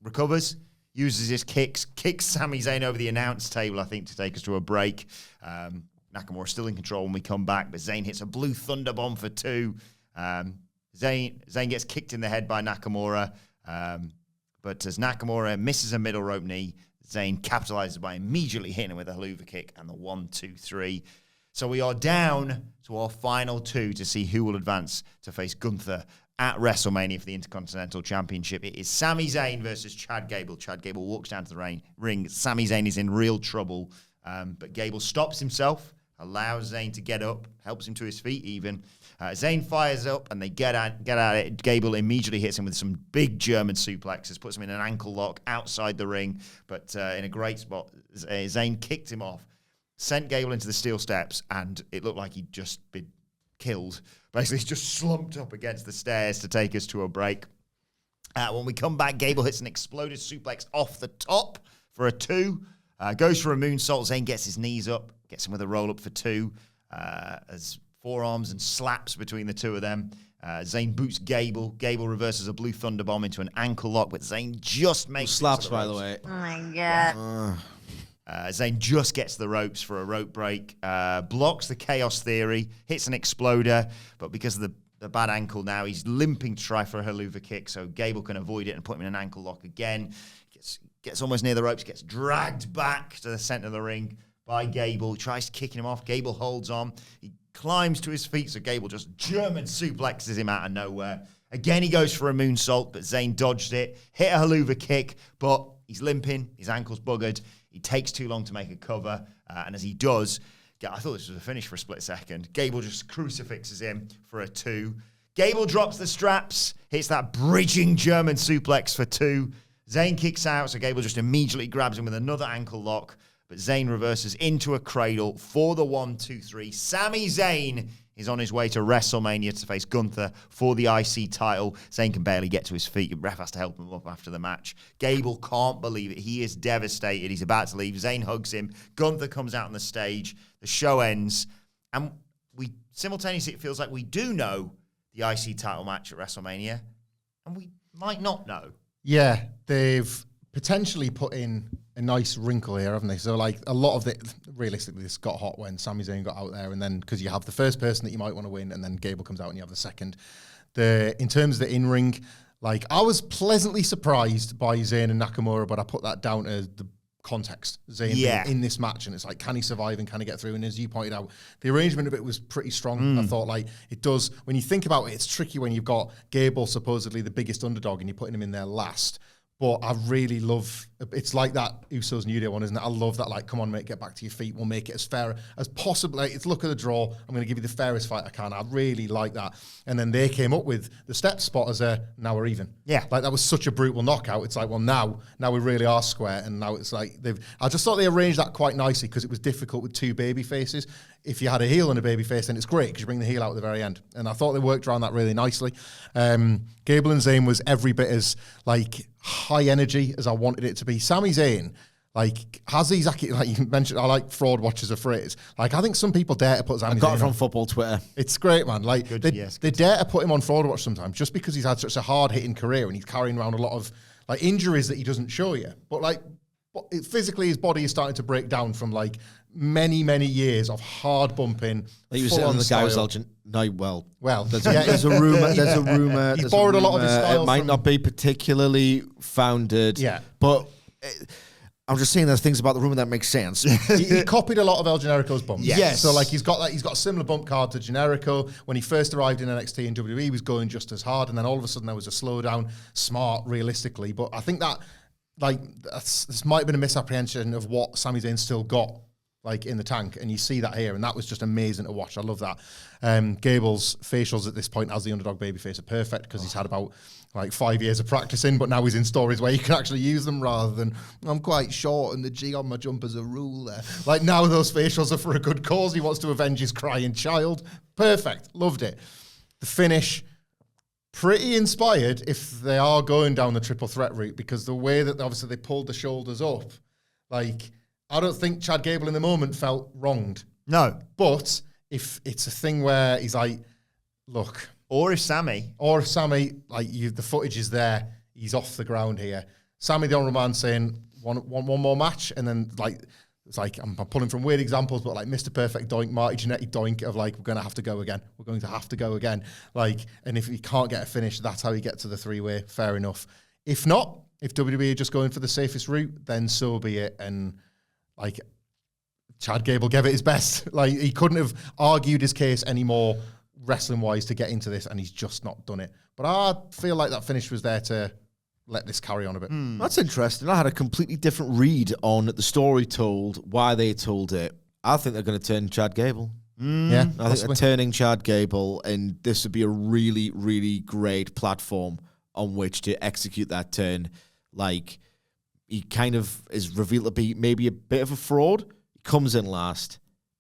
recovers, uses his kicks Sami Zayn over the announce table, I think, to take us to a break. Nakamura still in control when we come back, but Zayn hits a blue thunder bomb for 2. Zayn gets kicked in the head by Nakamura, but as Nakamura misses a middle rope knee, Zayn capitalizes by immediately hitting him with a haluva kick and the 1, 2, 3. So we are down to our final 2 to see who will advance to face Gunther at WrestleMania for the Intercontinental Championship. It is Sami Zayn versus Chad Gable. Chad Gable walks down to the ring. Sami Zayn is in real trouble, but Gable stops himself, allows Zayn to get up, helps him to his feet even. Zayn fires up and they get at it. Gable immediately hits him with some big German suplexes, puts him in an ankle lock outside the ring, but in a great spot. Zayn kicked him off, sent Gable into the steel steps, and it looked like he'd just been killed. Basically, he's just slumped up against the stairs to take us to a break. When we come back, Gable hits an exploded suplex off the top for a 2. Goes for a moonsault. Zayn gets his knees up, gets him with a roll-up for 2. As forearms and slaps between the two of them. Zayn boots Gable. Gable reverses a blue thunder bomb into an ankle lock, but Zayn just makes slaps, by the way. Oh my God. Zayn just gets the ropes for a rope break, blocks the Chaos Theory, hits an exploder, but because of the bad ankle now, he's limping to try for a haluva kick, so Gable can avoid it and put him in an ankle lock again. Gets almost near the ropes, gets dragged back to the center of the ring by Gable. He tries kicking him off. Gable holds on. He climbs to his feet, so Gable just German suplexes him out of nowhere. Again, he goes for a moonsault, but Zayn dodged it, hit a haluva kick, but he's limping, his ankle's buggered. He takes too long to make a cover, and as he does, I thought this was a finish for a split second. Gable just crucifixes him for a 2. Gable drops the straps, hits that bridging German suplex for 2. Zayn kicks out, so Gable just immediately grabs him with another ankle lock, but Zayn reverses into a cradle for the 1, 2, 3. Sami Zayn is on his way to WrestleMania to face Gunther for the IC title. Zayn can barely get to his feet. The ref has to help him up after the match. Gable can't believe it. He is devastated. He's about to leave. Zayn hugs him. Gunther comes out on the stage. The show ends. And we simultaneously, it feels like we do know the IC title match at WrestleMania. And we might not know. Yeah, they've potentially put in a nice wrinkle here, haven't they? So, like, a lot of it, realistically, this got hot when Sami Zayn got out there, and then, because you have the first person that you might want to win, and then Gable comes out and you have the second. In terms of the in-ring, like, I was pleasantly surprised by Zayn and Nakamura, but I put that down to the context. Zayn being in this match, and it's like, can he survive and can he get through? And as you pointed out, the arrangement of it was pretty strong. I thought, like, it does, when you think about it, it's tricky when you've got Gable, supposedly the biggest underdog, and you're putting him in there last. But I really love, it's like that Usos New Day one, isn't it? I love that, like, come on, mate, get back to your feet. We'll make it as fair as possible. Like, it's look at the draw. I'm going to give you the fairest fight I can. I really like that. And then they came up with the step spot as now we're even. Yeah. Like, that was such a brutal knockout. It's like, well, now we really are square. And now it's like, I just thought they arranged that quite nicely because it was difficult with 2 baby faces. If you had a heel and a baby face, then it's great because you bring the heel out at the very end. And I thought they worked around that really nicely. Gable and Zayn was every bit as, like, high energy as I wanted it to be. Sami Zayn, like, has these, like you mentioned, I like fraud watch as a phrase. Like, I think some people dare to put Sami Zayn I got it from football Twitter. It's great, man. Like, they dare to put him on fraud watch sometimes just because he's had such a hard-hitting career and he's carrying around a lot of, like, injuries that he doesn't show you. But, like, physically his body is starting to break down from, like, many years of hard bumping. He was saying the guy was Elgin. No, well, there's a rumor. There's a rumor. He borrowed a lot of his style. It might not be particularly founded. Yeah, but I'm just saying there's things about the rumor that make sense. he copied a lot of El Generico's bumps. Yes. So, like, he's got a similar bump card to Generico. When he first arrived in NXT and WWE, he was going just as hard, and then all of a sudden there was a slowdown. Smart, realistically, but I think that, like, this might have been a misapprehension of what Sami Zayn still got like in the tank, and you see that here, and that was just amazing to watch. I love that. Gable's facials at this point as the underdog babyface are perfect because he's had about like 5 years of practicing, but now he's in stories where you can actually use them rather than I'm quite short and the G on my jumper's a ruler. Like now those facials are for a good cause. He wants to avenge his crying child. Perfect. Loved it. The finish, pretty inspired if they are going down the triple threat route, because the way that obviously they pulled the shoulders up, like I don't think Chad Gable in the moment felt wronged. No. But if it's a thing where he's like, look... Or if Sami, like the footage is there, he's off the ground here. Sami the Honourable Man saying, one more match, and then like, it's like, I'm pulling from weird examples, but like Mr. Perfect doink, Marty Jannetty doink of like, we're going to have to go again. We're going to have to go again. Like, and if he can't get a finish, that's how you get to the three-way, fair enough. If not, if WWE are just going for the safest route, then so be it. And like, Chad Gable gave it his best. Like, he couldn't have argued his case anymore wrestling-wise to get into this, and he's just not done it. But I feel like that finish was there to let this carry on a bit. That's interesting. I had a completely different read on the story told, why they told it. I think they're going to turn Chad Gable. Yeah, I think they're turning Chad Gable, and this would be a really, really great platform on which to execute that turn. Like, he kind of is revealed to be maybe a bit of a fraud. He comes in last.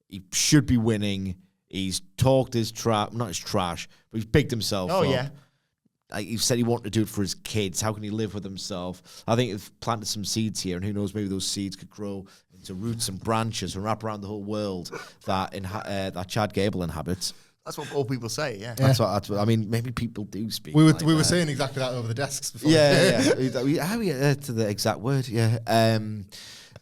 He should be winning. He's talked his not his trash, but he's bigged himself up. yeah. He said he wanted to do it for his kids. How can he live with himself? I think they've planted some seeds here, and who knows, maybe those seeds could grow into roots and branches and wrap around the whole world that that Chad Gable inhabits. That's what all people say, yeah. That's what I mean, maybe people do speak. We were saying exactly that over the desks before. Yeah. How we get to the exact word? Yeah.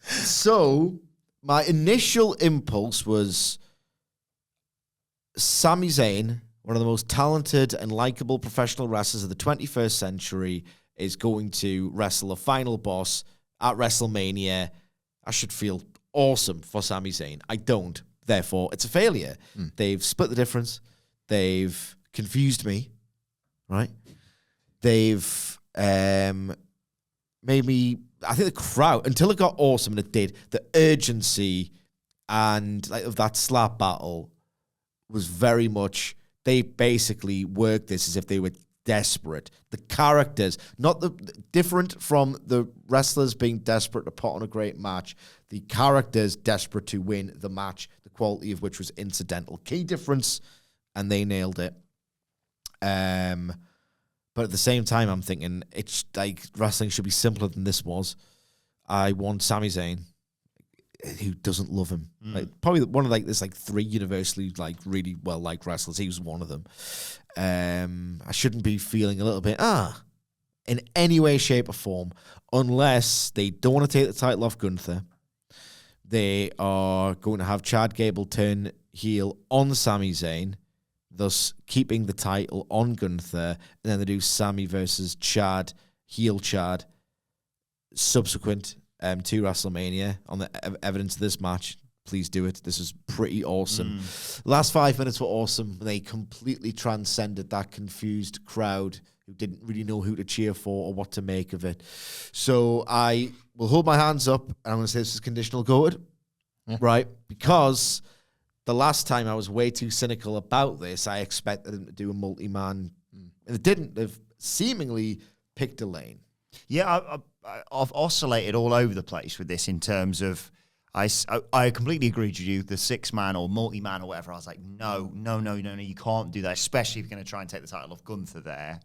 So my initial impulse was Sami Zayn, one of the most talented and likable professional wrestlers of the 21st century, is going to wrestle a final boss at WrestleMania. I should feel awesome for Sami Zayn. I don't. Therefore, it's a failure. They've split the difference. They've confused me, right? They've made me... I think the crowd, until it got awesome, and it did, the urgency and like of that slap battle was very much, they basically worked this as if they were desperate. The characters, not the different from the wrestlers being desperate to put on a great match, the characters desperate to win the match, the quality of which was incidental. Key difference, and they nailed it. But at the same time, I'm thinking, it's like wrestling should be simpler than this was. I want Sami Zayn, who doesn't love him. Like, probably one of like this like three universally like really well liked wrestlers. He was one of them. I shouldn't be feeling a little bit in any way, shape, or form, unless they don't want to take the title off Gunther. They are going to have Chad Gable turn heel on Sami Zayn, thus keeping the title on Gunther, and then they do Sami versus Chad, heel Chad, subsequent to WrestleMania. On the evidence of this match, please do it. This is pretty awesome. Last 5 minutes were awesome. They completely transcended that confused crowd who didn't really know who to cheer for or what to make of it. So I will hold my hands up, and I'm going to say this is conditional goated, right? Because the last time I was way too cynical about this, I expected them to do a multi-man. And they didn't. They've seemingly picked a lane. Yeah, I've oscillated all over the place with this in terms of, I completely agreed with you, the 6-man or multi-man or whatever. I was like, no, you can't do that, especially if you're going to try and take the title off Gunther there.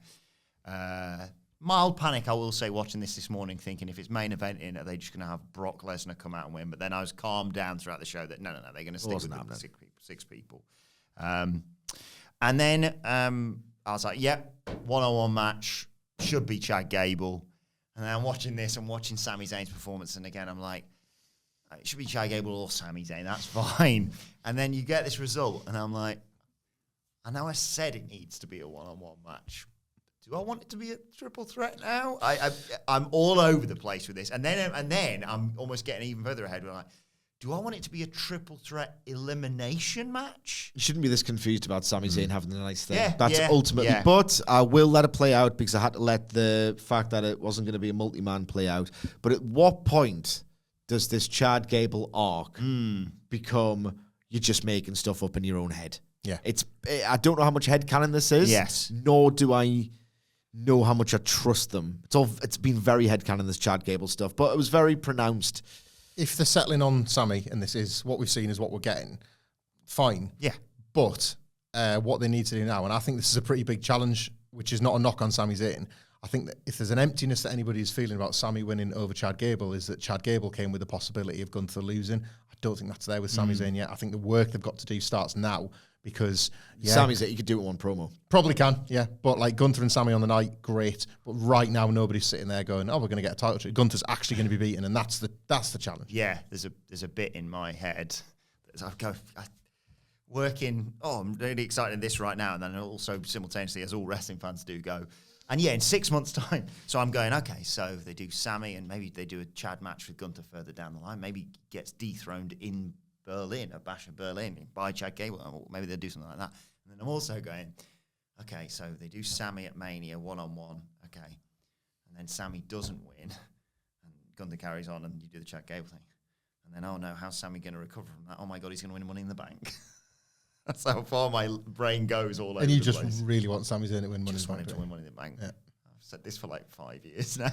Mild panic, I will say, watching this morning, thinking if it's main eventing, are they just going to have Brock Lesnar come out and win? But then I was calmed down throughout the show that no, they're going to stick with the six people. And then I was like, yep, one-on-one match, should be Chad Gable. And then I'm watching this, I'm watching Sami Zayn's performance, and again, I'm like, it should be Chad Gable or Sami Zayn, that's fine. And then you get this result, and I'm like, I know I said it needs to be a one-on-one match. Do I want it to be a triple threat now? I'm all over the place with this. And then I'm almost getting even further ahead. We're like, do I want it to be a triple threat elimination match? You shouldn't be this confused about Sami Zayn having a nice thing. Yeah, That's ultimately. Yeah. But I will let it play out because I had to let the fact that it wasn't going to be a multi-man play out. But at what point does this Chad Gable arc become you're just making stuff up in your own head? Yeah. I don't know how much headcanon this is. Yes. Nor do I know how much I trust them. It's been very headcanon, this Chad Gable stuff, but it was very pronounced. If they're settling on Sami, and this is what we've seen is what we're getting, fine. Yeah. But what they need to do now, and I think this is a pretty big challenge, which is not a knock on Sami Zayn. I think that if there's an emptiness that anybody is feeling about Sami winning over Chad Gable, is that Chad Gable came with the possibility of Gunther losing. I don't think that's there with Sami Zayn yet. I think the work they've got to do starts now because Sami's it. You could do it one promo. Probably can, yeah. But like Gunther and Sami on the night, great. But right now, nobody's sitting there going, "Oh, we're going to get a title." Gunther's actually going to be beaten, and that's the challenge. Yeah, there's a bit in my head. Working. Oh, I'm really excited in this right now, and then also simultaneously, as all wrestling fans do, go. And yeah, in 6 months' time. So I'm going, okay, so they do Sami and maybe they do a Chad match with Gunther further down the line. Maybe he gets dethroned in Berlin, a Bash of Berlin, by Chad Gable. Or maybe they'll do something like that. And then I'm also going, okay, so they do Sami at Mania one-on-one, okay. And then Sami doesn't win. And Gunther carries on and you do the Chad Gable thing. And then, oh no, how's Sami going to recover from that? Oh my God, he's going to win Money in the Bank. That's how far my brain goes all over and you the just place. really want Sami Zayn to win Money in the Bank. Just want him to win Money in the Bank. Yeah. I've said this for like 5 years now.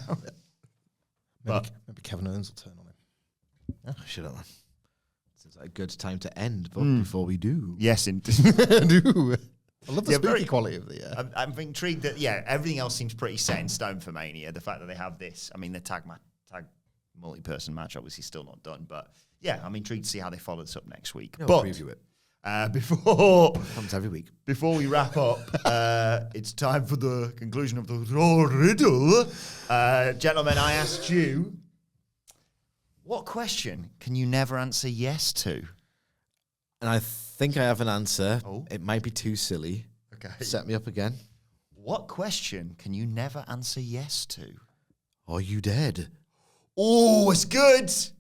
Yeah. Maybe Kevin Owens will turn on him. Yeah, should have. This is a good time to end, but before we do. Yes, indeed. I love the spooky quality of the... I'm intrigued that, everything else seems pretty set in stone for Mania. The fact that they have this, I mean, the tag multi-person match obviously still not done, but yeah, I'm intrigued to see how they follow this up next week. No, but preview it. Before Comes every week. Before we wrap up, it's time for the conclusion of the Raw Riddle. Gentlemen, I asked you, what question can you never answer yes to? And I think I have an answer. Oh. It might be too silly. Okay. Set me up again. What question can you never answer yes to? Are you dead? Oh, it's good. It's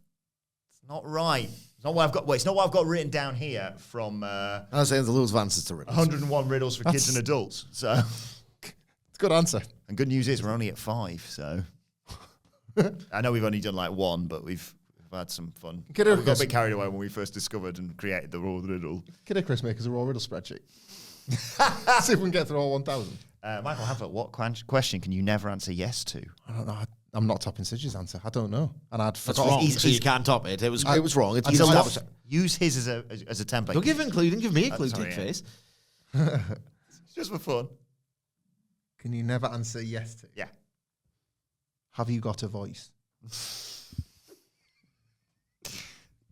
not right. It's not what I've got. Wait, it's not what I've got written down here from I was saying there's loads of answers to riddles. 101 riddles for kids and adults. So, It's a good answer. and good news is we're only at 5. So, I know we've only done like 1, but we've had some fun. We got a bit carried away when we first discovered and created the Raw Riddle. Could Chris make us a Raw Riddle spreadsheet? See if we can get through all 1,000. Michael Hamlet, what question can you never answer yes to? I don't know. I'm not topping Sidge's answer. I don't know. And I'd That's forgot. wrong. So you can't top it. It was wrong. It's Use his as a template. Don't give a clue. Don't give me a clue, sorry, dick yeah. face. It's just for fun. Can you never answer yes to? Yeah. Have you got a voice?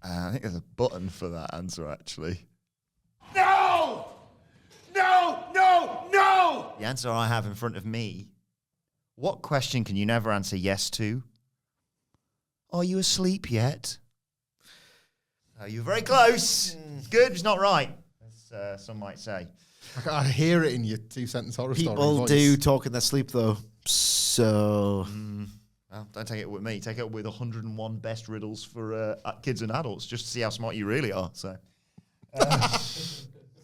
I think there's a button for that answer, actually. No! No! No! No! The answer I have in front of me. What question can you never answer yes to? Are you asleep yet? Oh, you're very close. It's good. It's not right, as some might say. I hear it in your 2-sentence horror story People voice. do talk in their sleep, though. So... Well, don't take it with me. Take it with 101 best riddles for kids and adults, just to see how smart you really are. So,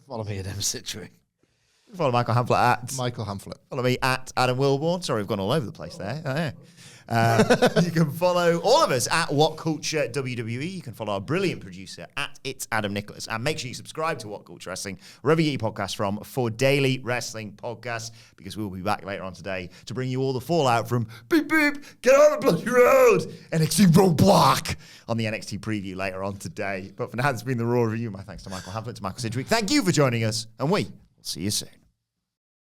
Follow me at M6. follow Michael Hamlet at Michael Hamlet. Follow me at Adam Wilborn. Sorry, we've gone all over the place there. Oh, yeah. You can follow all of us at What Culture WWE. You can follow our brilliant producer at It's Adam Nicholas. And make sure you subscribe to What Culture Wrestling, wherever you get your podcasts from, for daily wrestling podcasts, because we will be back later on today to bring you all the fallout from beep, beep, get on the bloody road, NXT Roadblock on the NXT preview later on today. But for now, this has been the Raw Review. My thanks to Michael Hamlet, to Michael Sidgwick. Thank you for joining us, and we will see you soon.